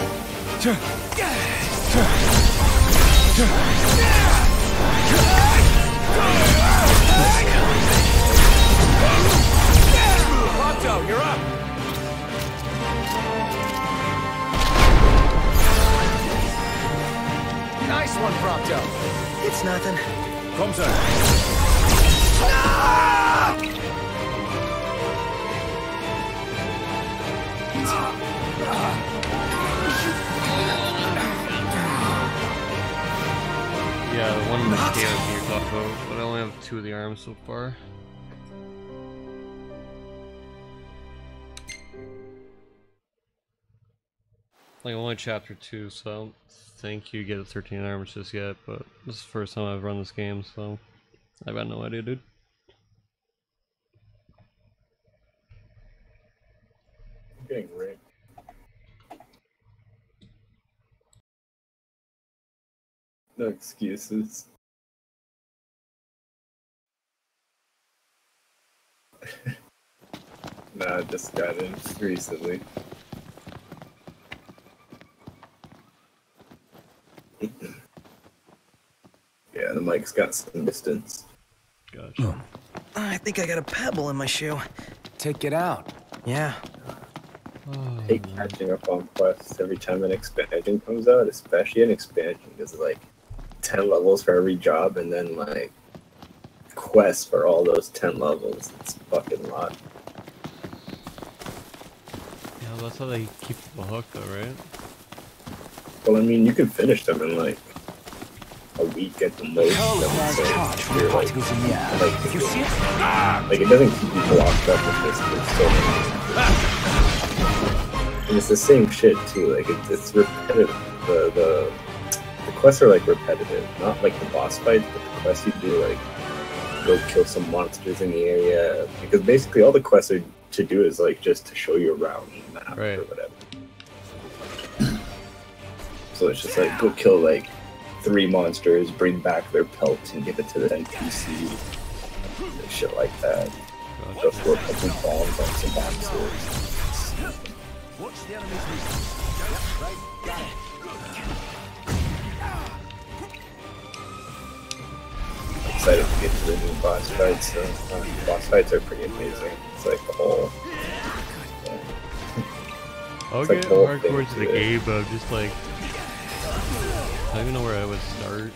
Speaker 9: Pronto, you're up.
Speaker 8: Ecto. It's nothing.
Speaker 7: Comes out.
Speaker 4: Yeah, the one in the KOP you're talking about, but I only have 2 of the arms so far. Like only chapter 2, so I don't think you get 13 arms just yet, but this is the first time I've run this game, so I've got no idea, dude.
Speaker 20: I'm getting raped. No excuses. Nah, I just got in recently. Yeah, the mic's got some distance.
Speaker 4: Gotcha.
Speaker 8: I think I got a pebble in my shoe.
Speaker 6: Take it out.
Speaker 8: Yeah.
Speaker 20: I hate catching up on quests every time an expansion comes out, especially an expansion, because like 10 levels for every job, and then like quests for all those 10 levels. It's fucking a lot.
Speaker 4: Yeah, that's how they keep people hooked though, right?
Speaker 20: Well, I mean, you can finish them in like a week at the most. Like if you see it, like it doesn't keep you locked up with this. There's so many. And it's the same shit too. Like it's repetitive. The quests are like repetitive, not like the boss fights, but the quests you do, like go kill some monsters in the area. Because basically all the quests are to do is like just to show you around the map or whatever. So it's just like go kill like 3 monsters, bring back their pelts, and give it to the NPC. And shit like that. Go throw a couple bombs on some boxes.
Speaker 9: Watch the enemy's movement. Right, got it.
Speaker 20: I'm excited to get to the new boss fights. So, boss fights are pretty amazing. It's like the whole.
Speaker 4: I'll get hardcore to the game, but I'm just like, I don't even know where I would start.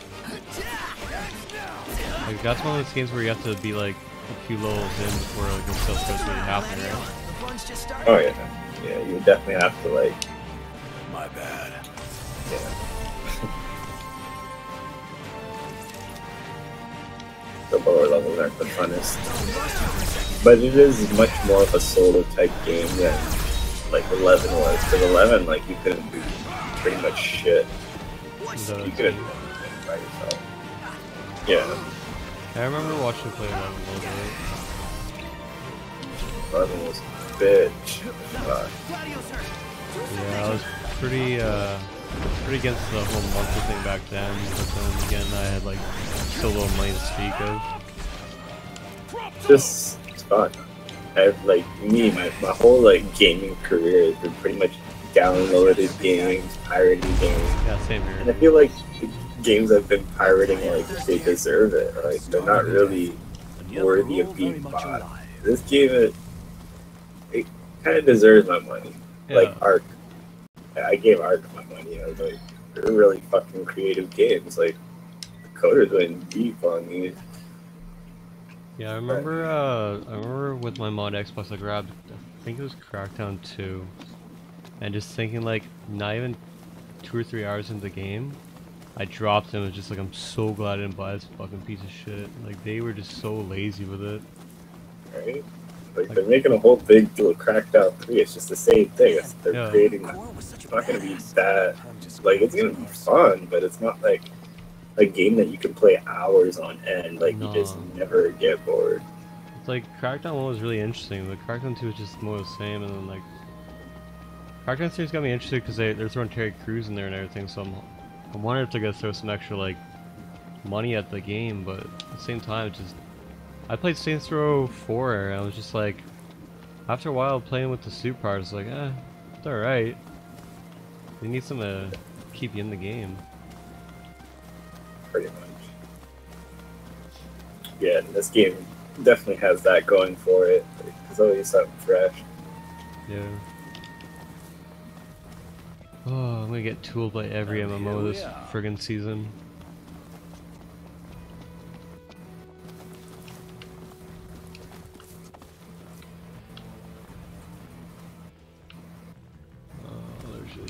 Speaker 4: Like that's one of those games where you have to be like a few levels in before like the stuff starts really happening, right?
Speaker 20: Oh yeah, yeah. You would definitely have to like.
Speaker 7: My bad.
Speaker 20: Yeah. The lower levels aren't the funnest, but it is much more of a solo type game than like 11 was. Because 11, like you couldn't do pretty much shit. You couldn't do anything by yourself. Yeah.
Speaker 4: I remember watching you play 11 a little bit.
Speaker 20: 11 was a bitch.
Speaker 4: Yeah, I was pretty against the whole monthly thing back then, but then again I had like so little money to speak of.
Speaker 20: Just it's fun. I've like my whole like gaming career has been pretty much downloaded games, pirating games.
Speaker 4: Yeah, same here.
Speaker 20: And I feel like the games I've been pirating, like they deserve it. Like they're not really worthy of being bought. This game, it kind of deserves my money.
Speaker 4: Yeah.
Speaker 20: Like Ark, I gave Ark my money. I was like, they're really fucking creative games. Like the coders went deep on these.
Speaker 4: Yeah, I remember with my mod Xbox I grabbed, I think it was Crackdown 2, and just thinking like not even 2 or 3 hours into the game, I dropped them and was just like, I'm so glad I didn't buy this fucking piece of shit. Like they were just so lazy with it.
Speaker 20: Right? Like they're making a whole big deal of Crackdown 3. It's just the same thing. They're creating. It's not gonna be that. Like it's gonna be fun, but it's not like a game that you can play hours on end. Like you just never get bored.
Speaker 4: It's like Crackdown 1 was really interesting, but Crackdown 2 was just more the same. And then like Crackdown 3's got me interested because they're throwing Terry Crews in there and everything. So I'm wondering if they're gonna throw some extra like money at the game, but at the same time, it's just. I played Saints Row 4 and I was just like, after a while playing with the suit parts, like, it's alright. You need some to keep you in the game.
Speaker 20: Pretty much. Yeah, this game definitely has that going for it. There's always something fresh.
Speaker 4: Yeah. Oh, I'm gonna get tooled by every MMO this friggin' season.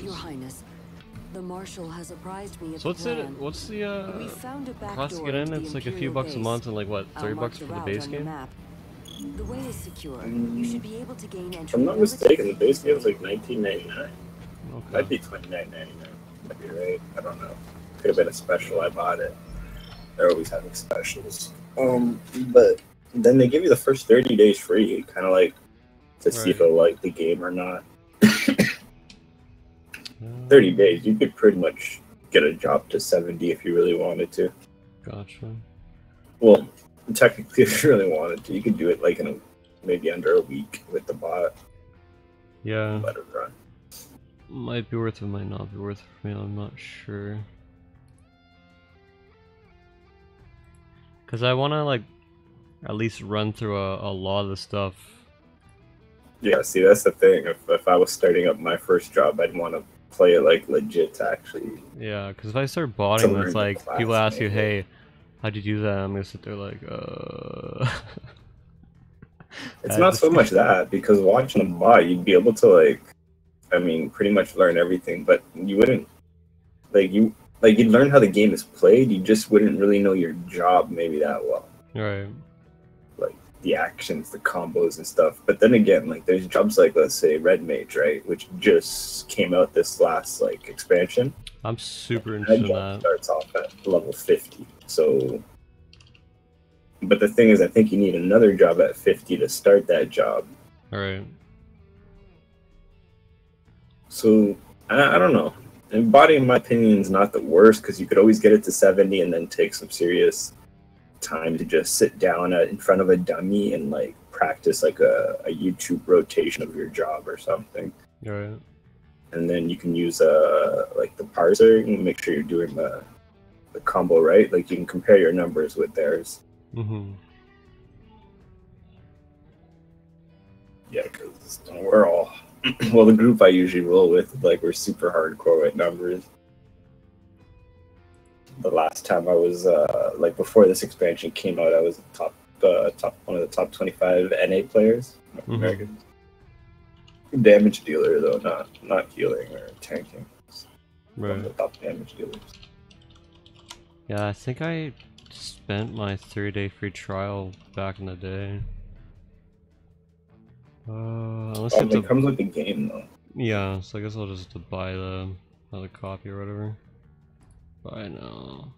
Speaker 15: Your Highness, the Marshal has apprised me of
Speaker 4: So
Speaker 15: the plan.
Speaker 4: what's the
Speaker 15: We found a back
Speaker 4: cost to
Speaker 15: door
Speaker 4: get in?
Speaker 15: to the
Speaker 4: It's like a few
Speaker 15: Imperial
Speaker 4: bucks a
Speaker 15: base.
Speaker 4: month and like what,
Speaker 15: I'll
Speaker 4: 30
Speaker 15: mark
Speaker 4: bucks
Speaker 15: the
Speaker 4: for the
Speaker 15: route
Speaker 4: base
Speaker 15: on your
Speaker 4: game?
Speaker 15: map. The way is secure. You should be able to gain entry.
Speaker 20: If I'm not mistaken, the base game is like $19.99.
Speaker 4: Okay.
Speaker 20: Might be $29.99. Might be right. I don't know. Could have been a special. I bought it. They're always having specials. But then they give you the first 30 days free, kind of like to see if you like the game or not. 30 days, you could pretty much get a job to 70 if you really wanted to.
Speaker 4: Gotcha.
Speaker 20: Well, technically, if you really wanted to, you could do it like in maybe under a week with the bot.
Speaker 4: Yeah.
Speaker 20: Let it run.
Speaker 4: Might be worth it, might not be worth it for me, I'm not sure. Because I want to like at least run through a lot of the stuff.
Speaker 20: Yeah, see, that's the thing. If I was starting up my first job, I'd want to play it like legit to actually.
Speaker 4: Yeah, because if I start botting, it's like people ask you,
Speaker 20: maybe.
Speaker 4: hey, how'd you do that? I'm gonna sit there like,
Speaker 20: It's not so much that, because watching a bot, you'd be able to like, I mean, pretty much learn everything, but you wouldn't, you'd learn how the game is played, you just wouldn't really know your job maybe that well.
Speaker 4: Right.
Speaker 20: Like, the actions, the combos and stuff. But then again, like, there's jobs like, let's say, Red Mage, right? Which just came out this last, like, expansion.
Speaker 4: I'm super interested in that.
Speaker 20: Starts off at level 50, so... But the thing is, I think you need another job at 50 to start that job.
Speaker 4: Alright.
Speaker 20: So, I don't know. And body, in my opinion, is not the worst, because you could always get it to 70 and then take some serious time to just sit down in front of a dummy and, like, practice, like, a YouTube rotation of your job or something.
Speaker 4: Right.
Speaker 20: And then you can use, like, the parser and make sure you're doing the combo right. Like, you can compare your numbers with theirs.
Speaker 4: Mm-hmm.
Speaker 20: Yeah, because we're all... well, the group I usually roll with, like, we're super hardcore with numbers. The last time I was, like, before this expansion came out, I was one of the top 25 NA players. Americans. Damage dealer, though, not healing or tanking.
Speaker 4: Right.
Speaker 20: One of the top damage dealers.
Speaker 4: Yeah, I think I spent my 3-day free trial back in the day. Unless
Speaker 20: It comes with the game, though.
Speaker 4: Yeah, so I guess I'll just have to buy the other copy or whatever. Buy now.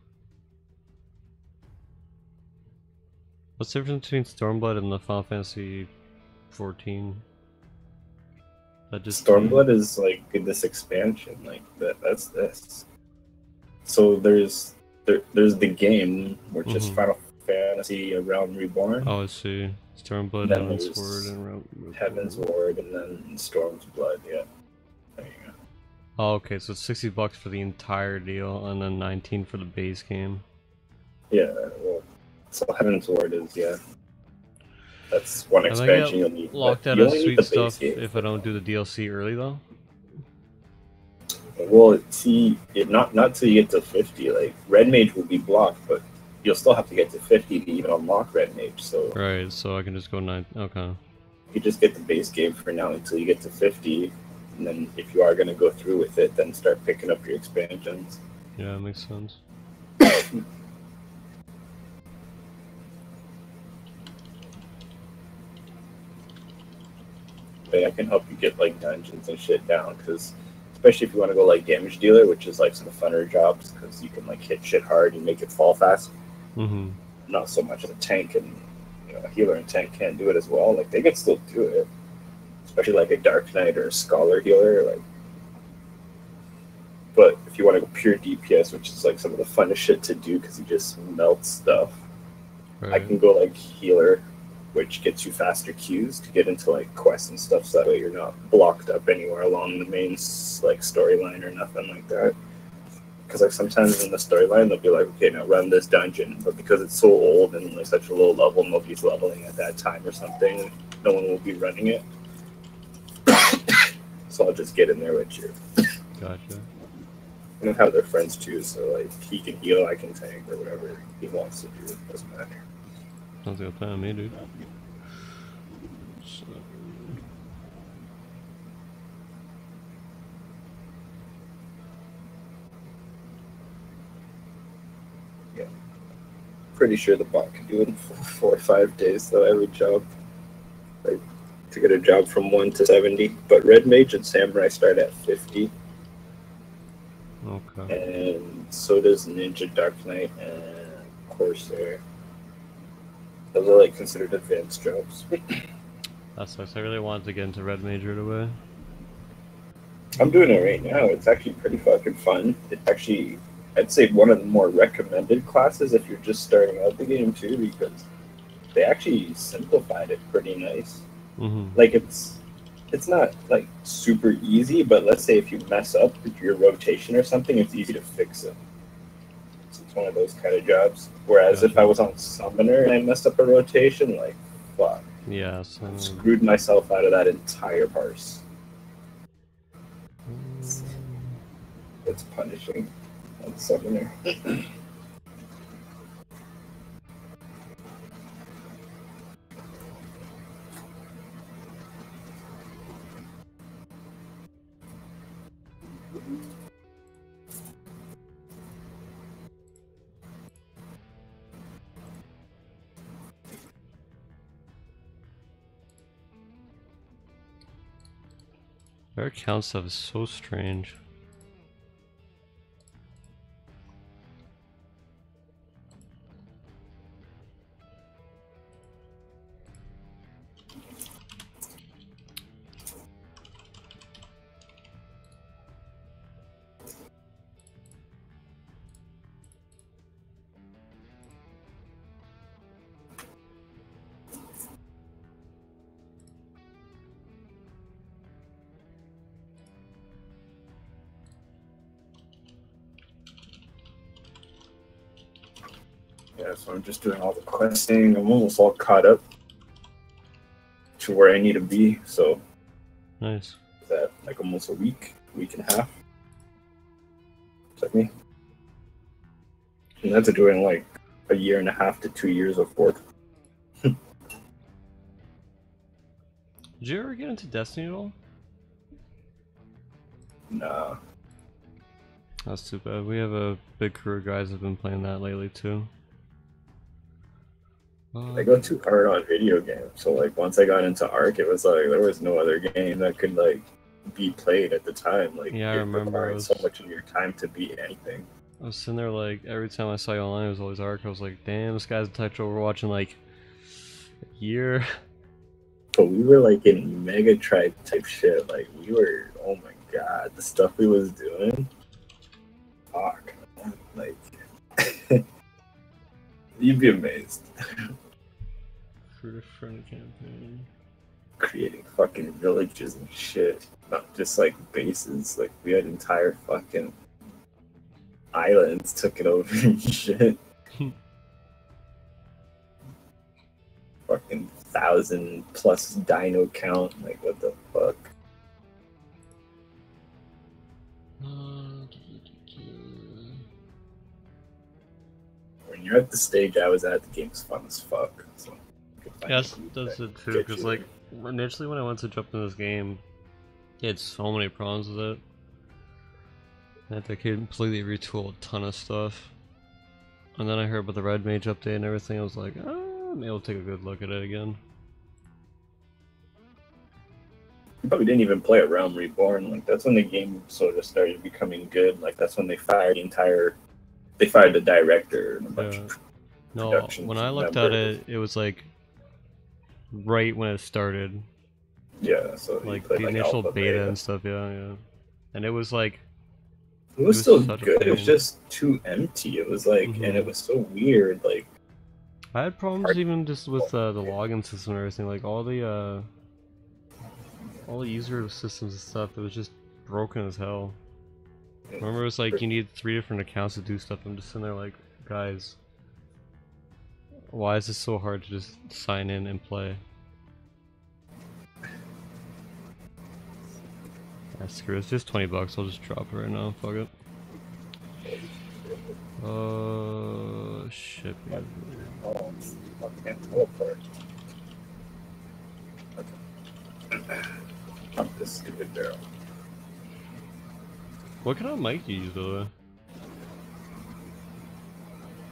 Speaker 4: What's the difference between Stormblood and the Final Fantasy 14? That just
Speaker 20: Stormblood is like this expansion, like that's this. So there's the game, which is Final Fantasy Realm Reborn.
Speaker 4: Oh, I see. Stormblood, Heaven's Ward, and
Speaker 20: Heaven's Ward, and then Storm's Blood. Yeah. There you go.
Speaker 4: Oh, okay. So it's $60 for the entire deal, and then 19 for the base game.
Speaker 20: Yeah. Well, so Heaven's Ward is That's one expansion you'll need.
Speaker 4: Locked out of sweet stuff if I don't do the DLC early, though.
Speaker 20: Well, see, not till you get to 50. Like Red Mage will be blocked, but you'll still have to get to 50 to even unlock Red Mage. So
Speaker 4: right, so I can just go 9. Okay.
Speaker 20: You just get the base game for now until you get to 50, and then if you are going to go through with it, then start picking up your expansions.
Speaker 4: Yeah, that makes sense.
Speaker 20: I can help you get like dungeons and shit down, because especially if you want to go like damage dealer, which is like some funner jobs, because you can like hit shit hard and make it fall fast. Not so much as a tank, and a healer and tank can't do it as well. Like they can still do it, especially like a Dark Knight or a Scholar healer. Like, but if you want to go pure DPS, which is like some of the funnest shit to do, because you just melt stuff. I can go like healer, which gets you faster queues to get into like quests and stuff, so that way you're not blocked up anywhere along the main like storyline or nothing like that. Because like sometimes in the storyline they'll be like, okay, now run this dungeon, but because it's so old and like such a low level, nobody's leveling at that time or something, no one will be running it. So I'll just get in there with you.
Speaker 4: Gotcha.
Speaker 20: And have their friends too, so like he can heal, I can tank, or whatever he wants to do. It doesn't matter.
Speaker 4: Sounds like a plan to me, dude. So...
Speaker 20: pretty sure the bot can do it in 4 or 5 days, though, every job. Like, to get a job from 1 to 70. But Red Mage and Samurai start at 50.
Speaker 4: Okay.
Speaker 20: And so does Ninja Dark Knight and Corsair. Those are like considered advanced jobs.
Speaker 4: That sucks. I really wanted to get into Red Mage right away.
Speaker 20: I'm doing it right now. It's actually pretty fucking fun. It's actually, I'd say, one of the more recommended classes if you're just starting out the game too, because they actually simplified it pretty nice. Like it's not like super easy, but let's say if you mess up your rotation or something, it's easy to fix it. So it's one of those kind of jobs. Whereas if I was on Summoner and I messed up a rotation, like, fuck.
Speaker 4: Yeah, so...
Speaker 20: I screwed myself out of that entire parse. It's punishing on Summoner.
Speaker 4: Their account stuff is so strange.
Speaker 20: Yeah, so I'm just doing all the questing. I'm almost all caught up to where I need to be. So
Speaker 4: nice.
Speaker 20: Is that like almost a week and a half? Took me. And that's doing like a year and a half to 2 years of work.
Speaker 4: Did you ever get into Destiny at all?
Speaker 20: Nah.
Speaker 4: That's too bad. We have a big crew of guys that have been playing that lately too.
Speaker 20: I go too hard on video games, so like once I got into Ark, it was like there was no other game that could like be played at the time. Like
Speaker 4: yeah, I remember
Speaker 20: it so much of your time to beat anything.
Speaker 4: I was sitting there like every time I saw you online, it was always Ark. I was like, damn, this guy's touched Overwatch in like a year.
Speaker 20: But we were like in Mega Tribe type shit. Like we were, oh my god, the stuff we was doing. Fuck, man. Like you'd be amazed.
Speaker 4: For the friend campaign.
Speaker 20: Creating fucking villages and shit. Not just like bases. Like we had entire fucking islands taken over and shit. Fucking 1,000+ dino count. Like what the fuck? When you're at the stage I was at, the game's fun as fuck. So
Speaker 4: yes, that's it too. Because like initially when I went to jump in this game, it had so many problems with it. I had to completely retool a ton of stuff. And then I heard about the Red Mage update and everything. I was like, oh, maybe I'll take a good look at it again.
Speaker 20: You probably didn't even play at Realm Reborn. Like that's when the game sort of started becoming good. Like that's when they fired the director and a bunch of
Speaker 4: no, when I looked at it, it was like right when it started.
Speaker 20: Yeah, so
Speaker 4: like the initial beta and stuff. Yeah, and it was like
Speaker 20: it was still good. It was just too empty. It was like, and it was so weird. Like
Speaker 4: I had problems even just with the login system and everything. Like all the user systems and stuff. It was just broken as hell. Remember, it was like you need 3 different accounts to do stuff. I'm just sitting there like, guys, why is this so hard to just sign in and play? Yeah, screw it. It's just $20. I'll just drop it right now. Fuck it. Shit.
Speaker 20: Pump this stupid barrel.
Speaker 4: What kind of mic do you use, by the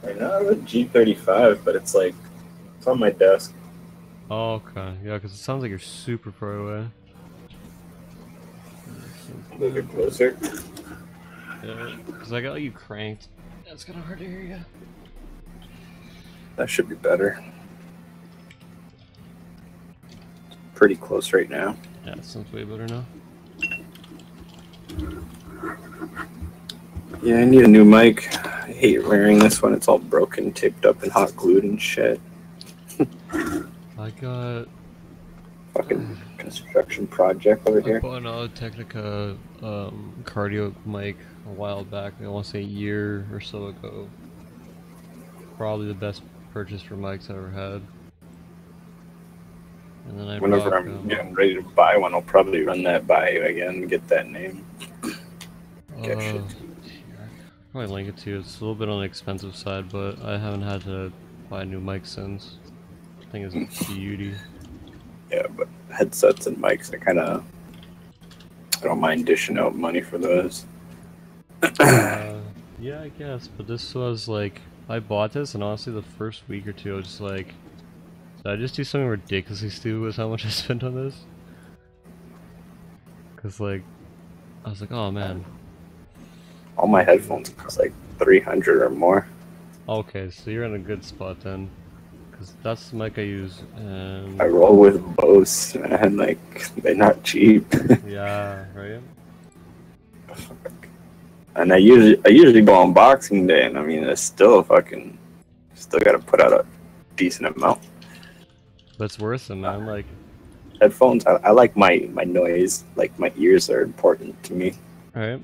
Speaker 4: way?
Speaker 20: Right now I have a G35, but it's like, it's on my desk.
Speaker 4: Oh, okay. Yeah, because it sounds like you're super far away.
Speaker 20: Move it closer.
Speaker 4: Yeah, because I got you cranked. It's kind of hard to hear you.
Speaker 7: That should be better. Pretty close right now.
Speaker 4: Yeah, it sounds way better now.
Speaker 7: Yeah, I need a new mic. I hate wearing this one. It's all broken, taped up, and hot glued and shit.
Speaker 4: I got
Speaker 7: fucking construction project over here.
Speaker 4: I bought an Audio-Technica Cardioid mic a while back. I want to say a year or so ago. Probably the best purchase for mics I ever had. And then I
Speaker 20: Whenever I'm getting ready to buy one, I'll probably run that by you again and get that name. Get shit.
Speaker 4: Probably link it to you. It's a little bit on the expensive side, but I haven't had to buy a new mic since. I think it's a beauty.
Speaker 20: Yeah, but headsets and mics, I don't mind dishing out money for those.
Speaker 4: Yeah, I guess, but this was like, I bought this, and honestly, the first week or two, I was just like, did I just do something ridiculously stupid with how much I spent on this? Because, like, I was like, oh man.
Speaker 20: All my headphones cost like 300 or more.
Speaker 4: Okay, so you're in a good spot then. Because that's the mic I use, and...
Speaker 20: I roll with Bose, man, like, they're not cheap.
Speaker 4: Yeah, right?
Speaker 20: And I usually go on Boxing Day, and I mean, it's still gotta put out a decent amount.
Speaker 4: But it's worth it, man, like...
Speaker 20: Headphones, I like my noise, like, my ears are important to me.
Speaker 4: Right.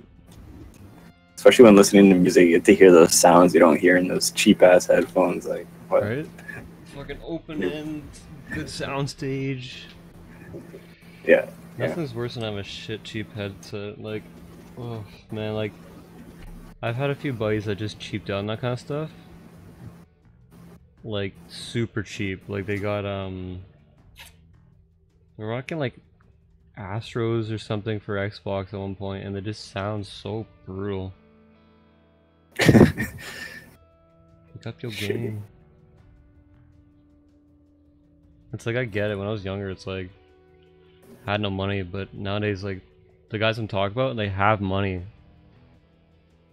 Speaker 20: Especially when listening to music, you get to hear those sounds you don't hear in those cheap-ass headphones, like, what?
Speaker 4: Right? Fucking open end, good soundstage.
Speaker 20: Yeah.
Speaker 4: Nothing's worse than having a shit cheap headset. Like, oh man, like, I've had a few buddies that just cheaped out on that kind of stuff. Like, super cheap. Like, they got, they're rocking like Astros or something for Xbox at one point, and they just sound so brutal. Pick up your game. It's like, I get it. When I was younger, it's like, I had no money, but nowadays, like, the guys I'm talking about, they have money.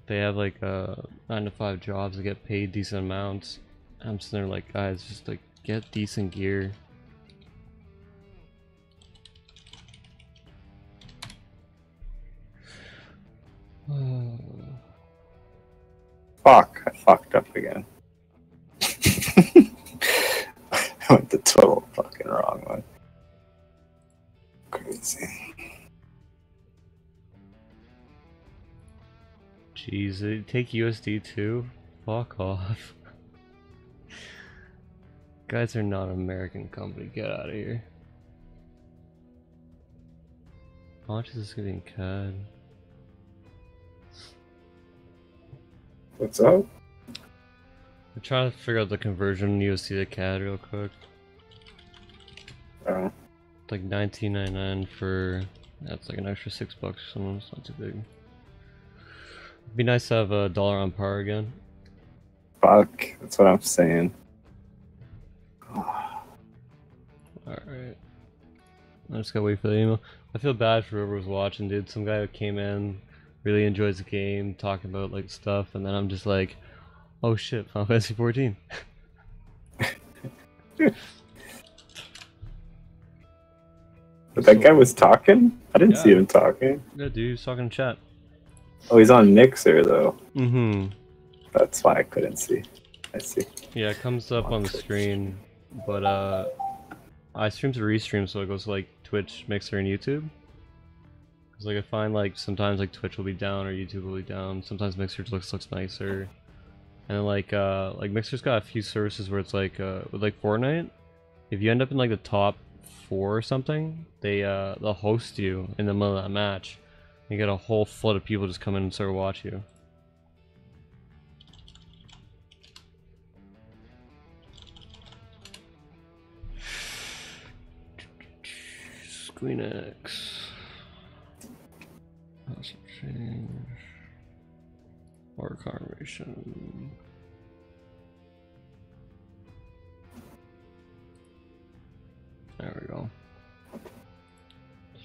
Speaker 4: They have like 9 to 5 jobs, they get paid decent amounts. I'm sitting there like, guys, just like, get decent gear.
Speaker 20: Fuck, I fucked up again. I went the total fucking wrong one. Crazy.
Speaker 4: Jeez, they take USD too? Fuck off. Guys are not an American company, get out of here. How much is this getting CAD?
Speaker 20: What's up?
Speaker 4: I'm trying to figure out the conversion USD to CAD real quick. It's like $19.99 for, that's like an extra $6 or something, it's not too big. It'd be nice to have a dollar on par again.
Speaker 20: Fuck, that's what I'm saying.
Speaker 4: Alright. I just gotta wait for the email. I feel bad for whoever was watching, dude. Some guy who came in, really enjoys the game, talking about like stuff, and then I'm just like, oh shit, Final Fantasy 14.
Speaker 20: But that guy was talking? I didn't see him talking.
Speaker 4: Yeah, dude, he was talking in chat.
Speaker 20: Oh, he's on Mixer though.
Speaker 4: Mm-hmm.
Speaker 20: That's why I couldn't see. I see.
Speaker 4: Yeah, it comes up on the screen, but I stream to restream, so it goes to like Twitch, Mixer, and YouTube. Cause like I find like sometimes like Twitch will be down or YouTube will be down. Sometimes Mixer looks nicer, and then like Mixer's got a few services where it's like with like Fortnite, if you end up in like the top 4 or something, they'll host you in the middle of that match. You get a whole flood of people just come in and start watch you. Queen X. House of Change. Or confirmation.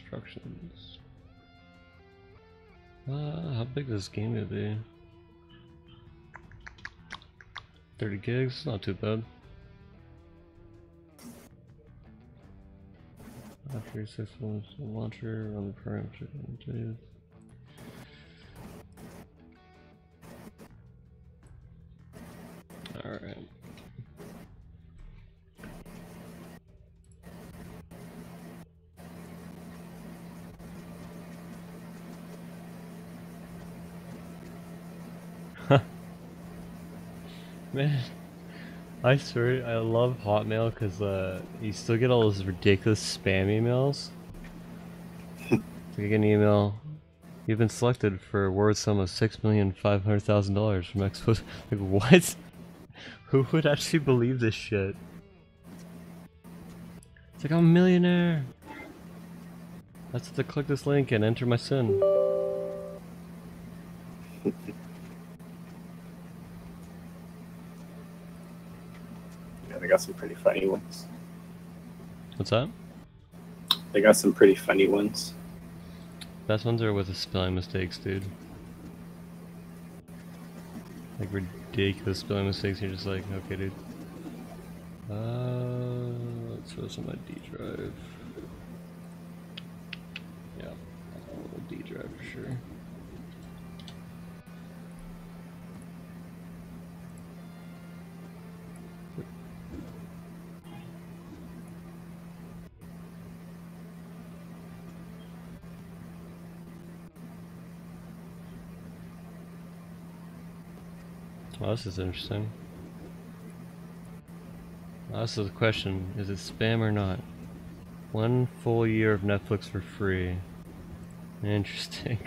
Speaker 4: instructions. How big is this game gonna be? 30 gigs, not too bad. After 6 months, launcher on the parameter. Alright. Man, I swear I love Hotmail because you still get all those ridiculous spam emails. Like you get an email, you've been selected for a word sum of $6,500,000 from Expos. Like what? Who would actually believe this shit? It's like I'm a millionaire. I have to click this link and enter my SIN.
Speaker 20: They got some pretty funny ones.
Speaker 4: What's that?
Speaker 20: They got some pretty funny ones.
Speaker 4: Best ones are with the spelling mistakes, dude. Like ridiculous spelling mistakes. You're just like, okay, dude. Let's throw some on my D drive. Yeah, D drive for sure. Well, this is interesting. This is the question, is it spam or not? 1 full year of Netflix for free. Interesting.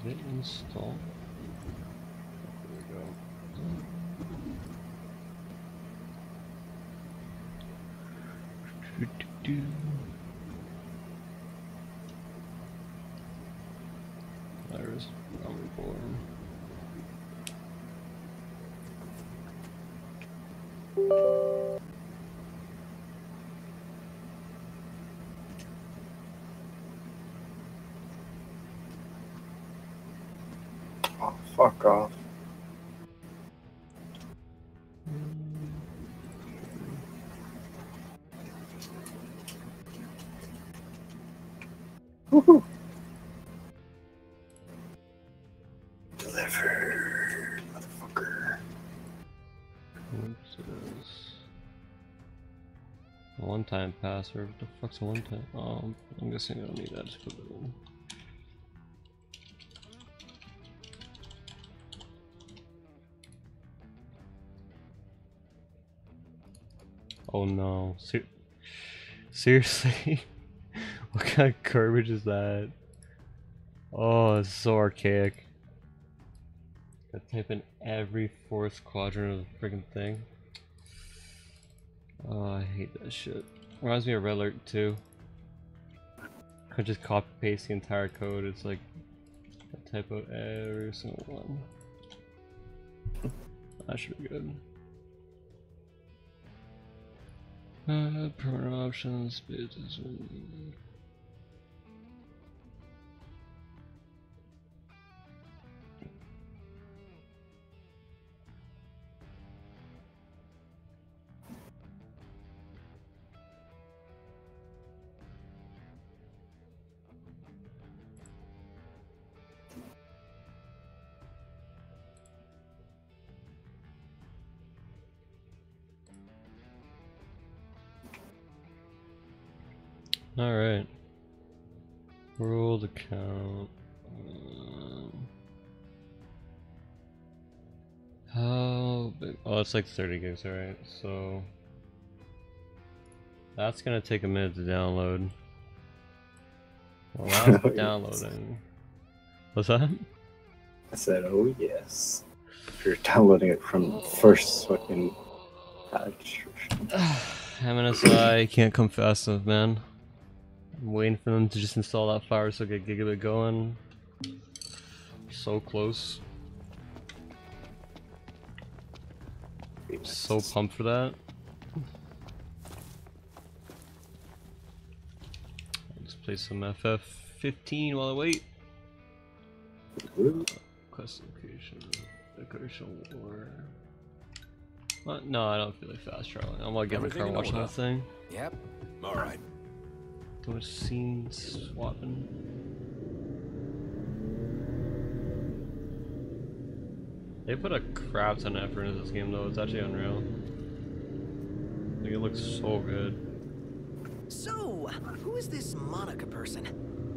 Speaker 4: Hit install. There we go. There's motherboard.
Speaker 20: Oh, fuck off. Woohoo! Delivered, motherfucker.
Speaker 4: Oops, it is. One-time password. What the fuck's a one-time? Oh, I'm guessing I don't need that to put it in. Oh no. Seriously? What kind of garbage is that? Oh, it's so archaic. Gotta type in every fourth quadrant of the freaking thing. Oh, I hate that shit. Reminds me of Red Alert 2. I just copy paste the entire code. It's like I type out every single one. That should be good. Permanent options. Alright. World account. How big? Oh, it's like 30 gigs, alright. So that's gonna take a minute to download. Well, that's downloading. What's that?
Speaker 20: I said, oh yes. If you're downloading it from the first fucking patch.
Speaker 4: MNSI can't come fast enough, man. I'm waiting for them to just install that firewall so I get gigabit going. So close. So pumped for that. Let's play some FF15 while I wait. Quest location war. What? No, I don't feel like fast traveling. I'm gonna get in the car and watch that thing.
Speaker 7: Yep. All right.
Speaker 4: Too much scene swapping. They put a crap ton of effort into this game though. It's actually unreal. Like, it looks so good.
Speaker 8: So, who is this Monica person?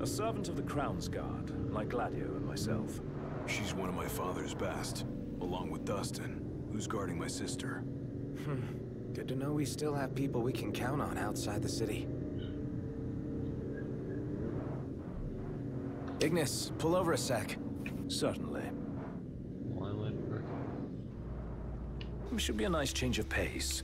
Speaker 1: A servant of the Crown's Guard, like Gladio and myself.
Speaker 7: She's one of my father's best, along with Dustin, who's guarding my sister.
Speaker 6: Good to know we still have people we can count on outside the city. Ignis, pull over a sec.
Speaker 1: Certainly. Should be a nice change of pace.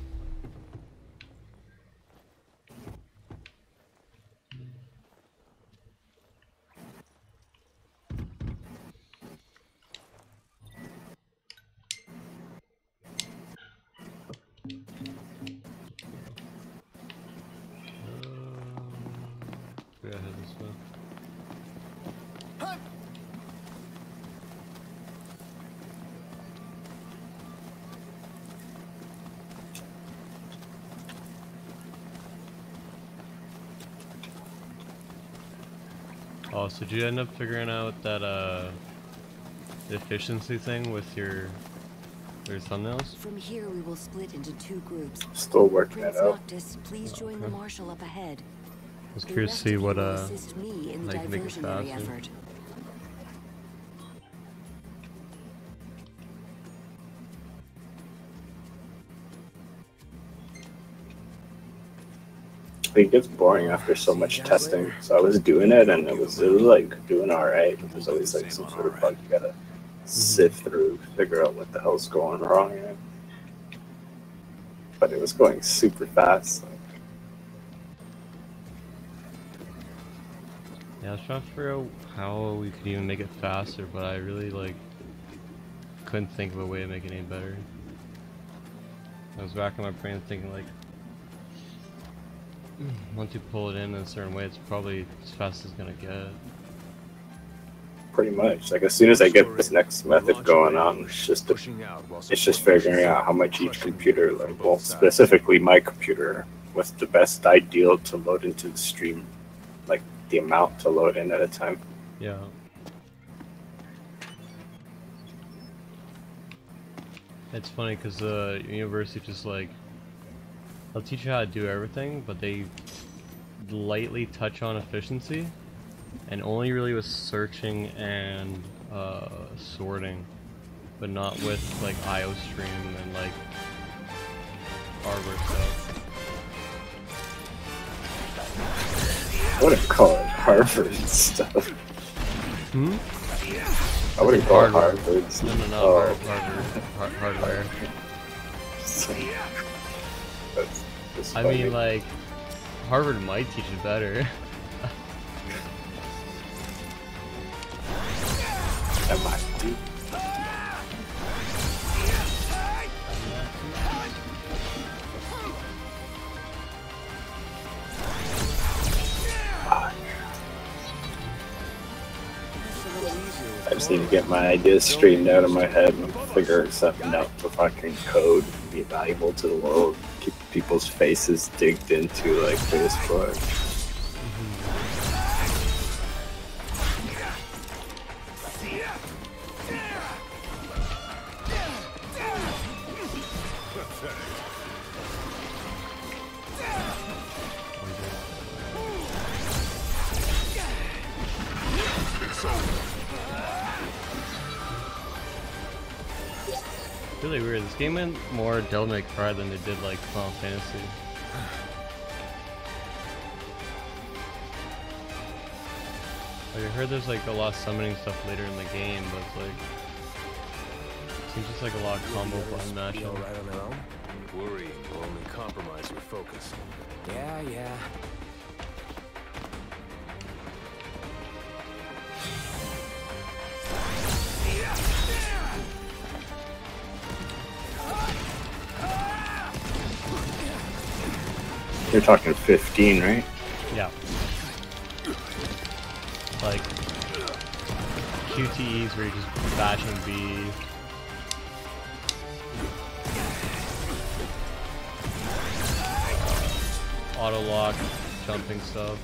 Speaker 4: Yeah, this way. Oh, so did you end up figuring out that the efficiency thing with your thumbnails?
Speaker 15: From here we will split into 2 groups.
Speaker 20: Still working
Speaker 15: Prince
Speaker 20: it out.
Speaker 15: Noctis, please join the marshal up ahead.
Speaker 4: I was curious to see what
Speaker 15: assist me in the
Speaker 4: like make it
Speaker 15: diversionary
Speaker 4: faster.
Speaker 15: effort.
Speaker 20: It gets boring after so much testing. So I was doing it, and it was like doing alright. There's always like some sort of bug you gotta sift through, figure out what the hell's going wrong. But it was going super fast.
Speaker 4: Yeah, I was trying to figure out how we could even make it faster, but I really like couldn't think of a way to make it any better. I was racking my brain thinking like, once you pull it in a certain way, it's probably as fast as it's gonna get.
Speaker 20: Pretty much. Like as soon as I get this next method going on, it's just figuring out how much each computer, like, well, specifically my computer, what's the best ideal to load into the stream, like the amount to load in at a time.
Speaker 4: Yeah. It's funny because the university just like, they'll teach you how to do everything, but they lightly touch on efficiency, and only really with searching and sorting, but not with like IO stream and like hardware stuff.
Speaker 20: I wouldn't call it Harvard stuff.
Speaker 4: Hmm?
Speaker 20: I wouldn't call it Harvard.
Speaker 4: No, hardware. I mean, like, Harvard might teach it better.
Speaker 20: That might be. I just need to get my ideas straightened out of my head and figure something out so I can code and be valuable to the world. Keep people's faces digged into like Facebook.
Speaker 4: Really weird. This game went more Devil May Cry than they did like Final Fantasy. Like, I heard there's like a lot of summoning stuff later in the game, but it's like, it seems just like a lot of combo button mashing.
Speaker 9: Right on their own?
Speaker 19: Worrying will only compromise your focus.
Speaker 6: Yeah.
Speaker 20: You're talking 15, right?
Speaker 4: Yeah. Like QTEs where you're just bashing B. Auto lock, jumping stuff.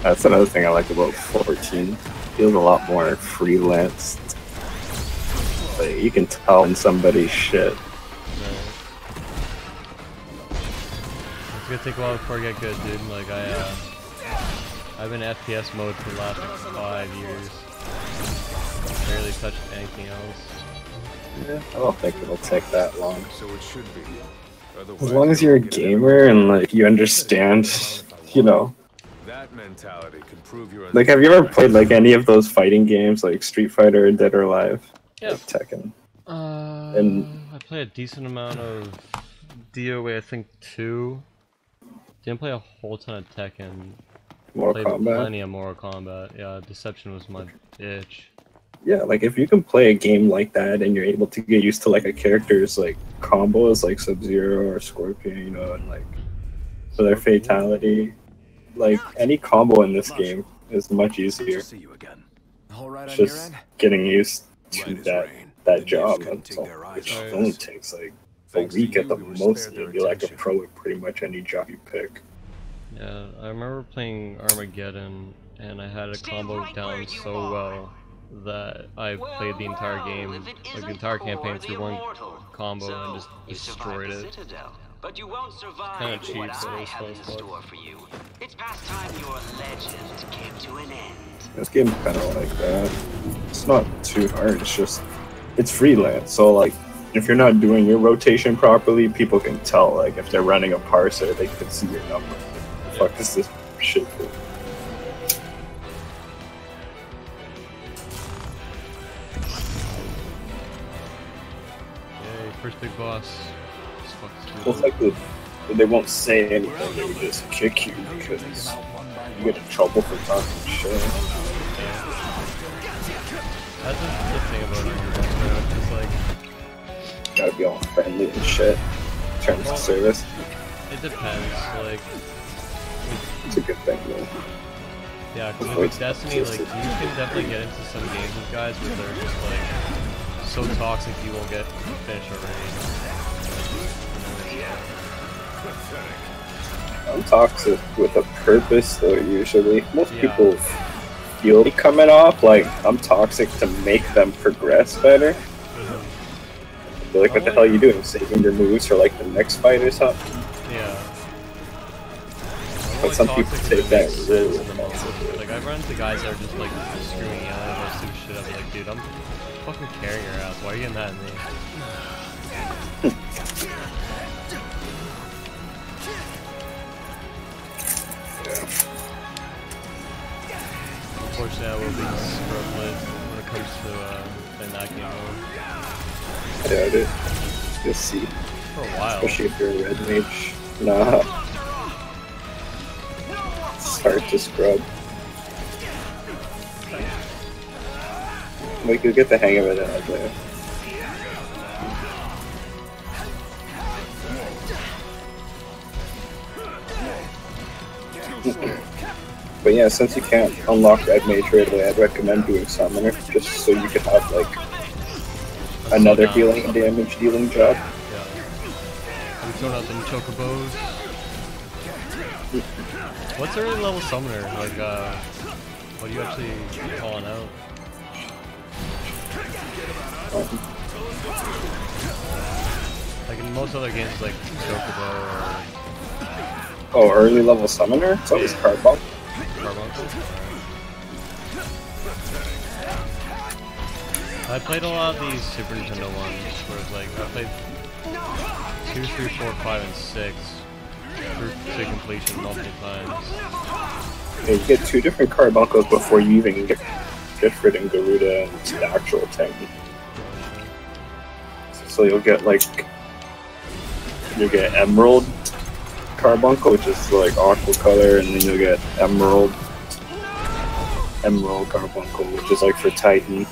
Speaker 20: That's another thing I like about 14. Feels a lot more freelance. Like, you can tell when somebody's shit.
Speaker 4: It's gonna take a while before I get good, dude. Like I've been in FPS mode for the last like 5 years. Barely touched anything else.
Speaker 20: Yeah, I don't think it'll take that long.
Speaker 19: So it should be.
Speaker 20: As long as you're a gamer and like you understand, you know.
Speaker 19: That mentality can prove your
Speaker 20: Like, have you ever played like any of those fighting games like Street Fighter or Dead or Alive?
Speaker 4: Yeah.
Speaker 20: Like Tekken.
Speaker 4: And I play a decent amount of DOA, I think 2. Didn't play a whole ton of Tekken.
Speaker 20: Mortal
Speaker 4: Played
Speaker 20: Kombat.
Speaker 4: plenty of Mortal Kombat. Yeah, Deception was my itch.
Speaker 20: Yeah, like if you can play a game like that and you're able to get used to like a character's like combos like Sub-Zero or Scorpion, you know, and like so their fatality, like any combo in this game is much easier. It's just getting used to that job. That's all. It only takes like a week at the most, and you'll be like a pro at pretty much any job you pick.
Speaker 4: Yeah, I remember playing Armageddon, and I had a combo down so well that I played the entire game, like the entire campaign through one combo and just destroyed it.
Speaker 21: But you won't survive
Speaker 4: Kind of cheap,
Speaker 21: what
Speaker 4: but
Speaker 21: I
Speaker 4: it
Speaker 21: have in
Speaker 4: was fun.
Speaker 21: store for you. It's past time your legend came to an end.
Speaker 20: This game's kind of like that. It's not too hard. It's just it's freelance. So like, if you're not doing your rotation properly, people can tell. Like if they're running a parser, they can see your number. What the fuck is this shit for?
Speaker 4: Yay, first big boss.
Speaker 20: Well, it's like they won't say anything. They would just kick you because you get in trouble for talking shit.
Speaker 4: That's the thing about it. It's like
Speaker 20: Gotta be all friendly and shit. Terms of service.
Speaker 4: it depends. Like
Speaker 20: It's a good thing though.
Speaker 4: yeah, because with Destiny, like you can definitely get into some games with guys where they're just like so toxic you won't get finished already.
Speaker 20: I'm toxic with a purpose though, usually. Most people feel me coming off like I'm toxic to make them progress better. They're like, what the hell are you doing? Saving your moves for like the next fight or something?
Speaker 4: Yeah.
Speaker 20: But some people take that really offensively.
Speaker 4: Like I've run into guys that are just like screwing yelling at us and shit. I'm like, dude, I'm fucking carrying your ass. Why are you getting mad at me? Unfortunately, I will be scrublet when it comes to playing that game mode.
Speaker 20: I doubt it. You'll see.
Speaker 4: For a while.
Speaker 20: Especially if you're a red mage. Nah. It's hard to scrub. Like, you'll get the hang of it out there. But yeah, since you can't unlock Red Mage right away, I'd recommend doing Summoner, just so you can have, like, another healing and damage dealing job.
Speaker 4: Yeah. I'm throwing out them chocobos. What's early level Summoner? Like, what are you actually calling out? Like in most other games, like chocobo or...
Speaker 20: Oh, early level Summoner? It's always Carbuncle.
Speaker 4: I played a lot of these Super Nintendo ones where it's like, I played 2, 3, 4, 5, and 6 through to completion multiple times.
Speaker 20: Yeah, you get 2 different Carbuncles before you even get Gifford and Garuda and the actual technique. So you'll get like emerald carbuncle, which is like aqua color, and then you'll get emerald carbuncle, which is like for Titan.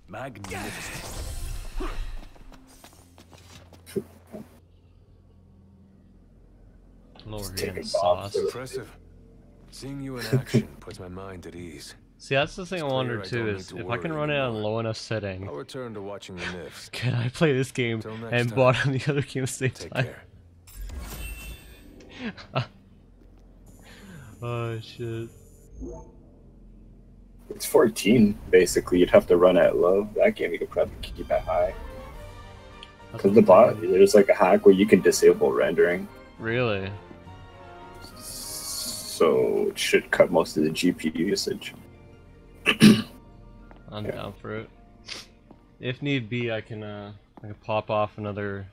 Speaker 19: Magnificent. Impressive. Seeing you in action puts my mind at ease.
Speaker 4: See, that's the thing I wonder too, is if I can run it on low enough setting,
Speaker 19: I'll return to watching the nifs.
Speaker 4: can I play this game and bottom the other game at the same time? Oh shit.
Speaker 20: It's 14, basically. You'd have to run at low. That game you could probably keep at high. Because there's like a hack where you can disable rendering.
Speaker 4: Really?
Speaker 20: So it should cut most of the GPU usage.
Speaker 4: I'm down for it. If need be, I can pop off another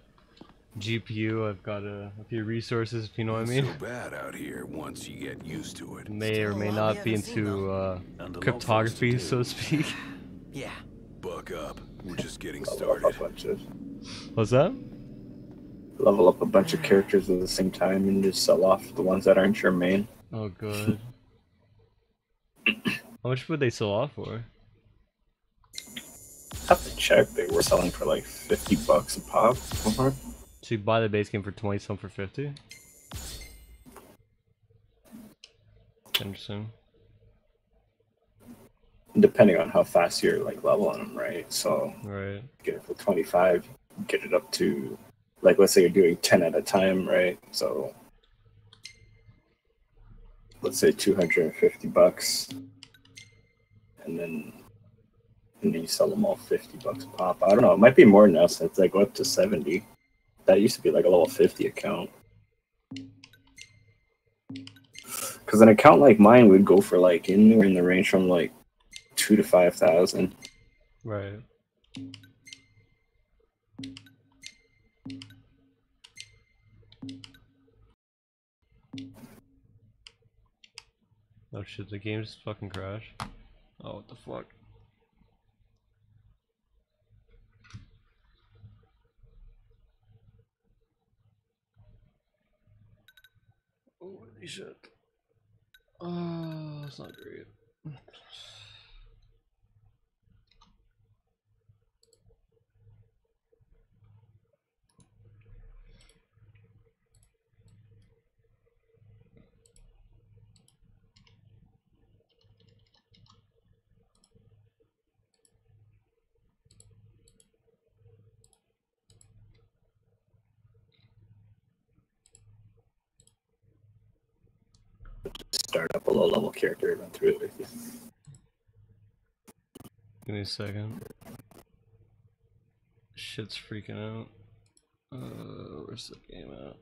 Speaker 4: GPU. I've got a few resources, if you know what I mean.
Speaker 7: So bad out here once you get used to it.
Speaker 4: May or may not be into cryptography, so to speak.
Speaker 7: Yeah. Buck up. We're just getting started.
Speaker 4: What's that?
Speaker 20: Level up a bunch of characters at the same time and just sell off the ones that aren't your main.
Speaker 4: Oh, good. How much would they sell off for?
Speaker 20: I have to check. They were selling for like $50 a pop.
Speaker 4: So you buy the base game for 20, some for 50? Interesting.
Speaker 20: Depending on how fast you're like leveling them, right? So
Speaker 4: right.
Speaker 20: Get it for 25, get it up to, like, let's say you're doing 10 at a time, right? So let's say $250, and then you sell them all $50 a pop. I don't know. It might be more now since they go up to 70. That used to be like a level 50 account. Because an account like mine would go for like anywhere in the range from like 2,000 to 5,000.
Speaker 4: Right. Oh shit, the game just fucking crashed. Oh, what the fuck? Holy shit. Oh, that's not great.
Speaker 20: Start up a low level character and run through it with you.
Speaker 4: Give me a second. Shit's freaking out. Where's the game at?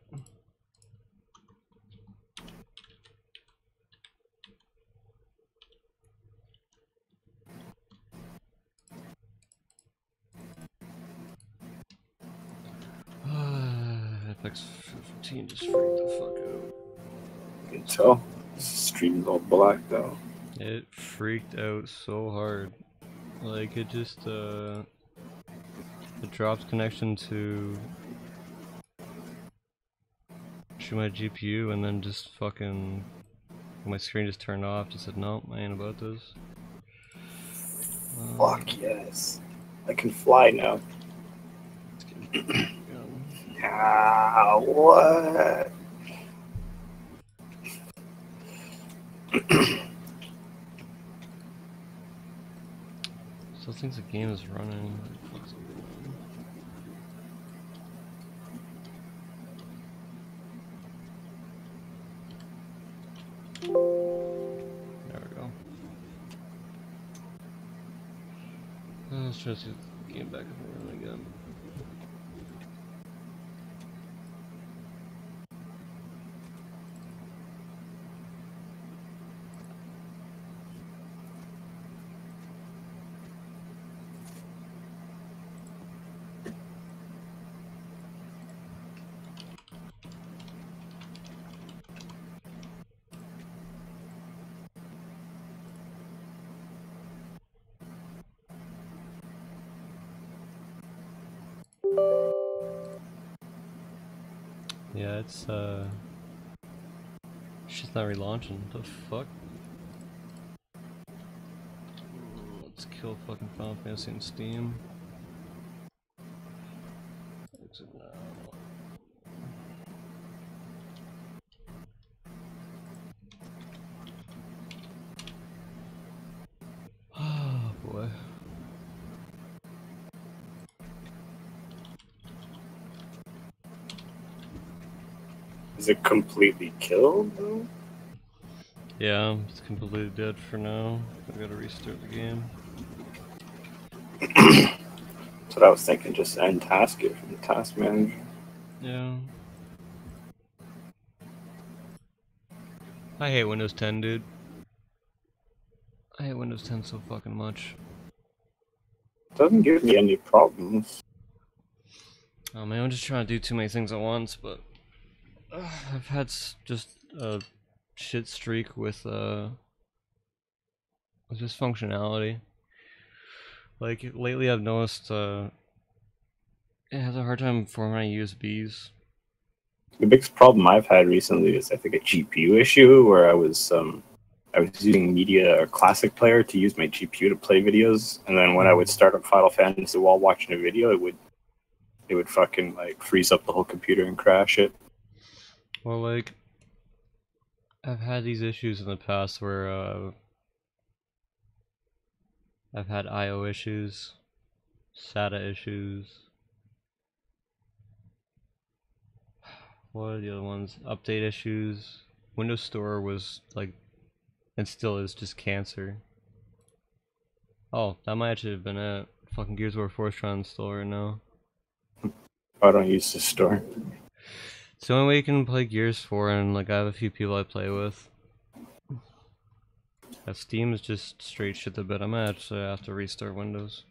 Speaker 4: Apex 15 just freaked the fuck out.
Speaker 20: You can tell. This stream's all black though.
Speaker 4: It freaked out so hard. Like it just it dropped connection to my GPU and then just fucking my screen just turned off. Just said no, I ain't about this.
Speaker 20: Fuck yes. I can fly now. Ah, what?
Speaker 4: Still thinks the game is running. There we go. Let's try to see the game back up and running again. Yeah, it's shit's not relaunching. The fuck? Let's kill fucking Final Fantasy in Steam. Exit now. Oh boy.
Speaker 20: Is it completely killed though?
Speaker 4: Yeah, it's completely dead for now. I gotta restart the game.
Speaker 20: That's what I was thinking, just end task it from the task manager.
Speaker 4: Yeah. I hate Windows 10, dude. I hate Windows 10 so fucking much.
Speaker 20: Doesn't give me any problems.
Speaker 4: Oh man, I'm just trying to do too many things at once, but I've had just a shit streak with just functionality. Like lately, I've noticed it has a hard time formatting USBs.
Speaker 20: The biggest problem I've had recently is I think a GPU issue where I was using Media or Classic Player to use my GPU to play videos, and then when I would start up Final Fantasy while watching a video, it would fucking like freeze up the whole computer and crash it.
Speaker 4: Well, like I've had these issues in the past where I've had I/O issues, SATA issues. What are the other ones? Update issues. Windows Store was like, and still is, just cancer. Oh, that might actually have been it. Fucking Gears of War 4 is trying to install right now.
Speaker 20: I don't use the store.
Speaker 4: It's the only way you can play Gears 4, and like I have a few people I play with. Steam is just straight shit the bed. I might actually have to restart Windows.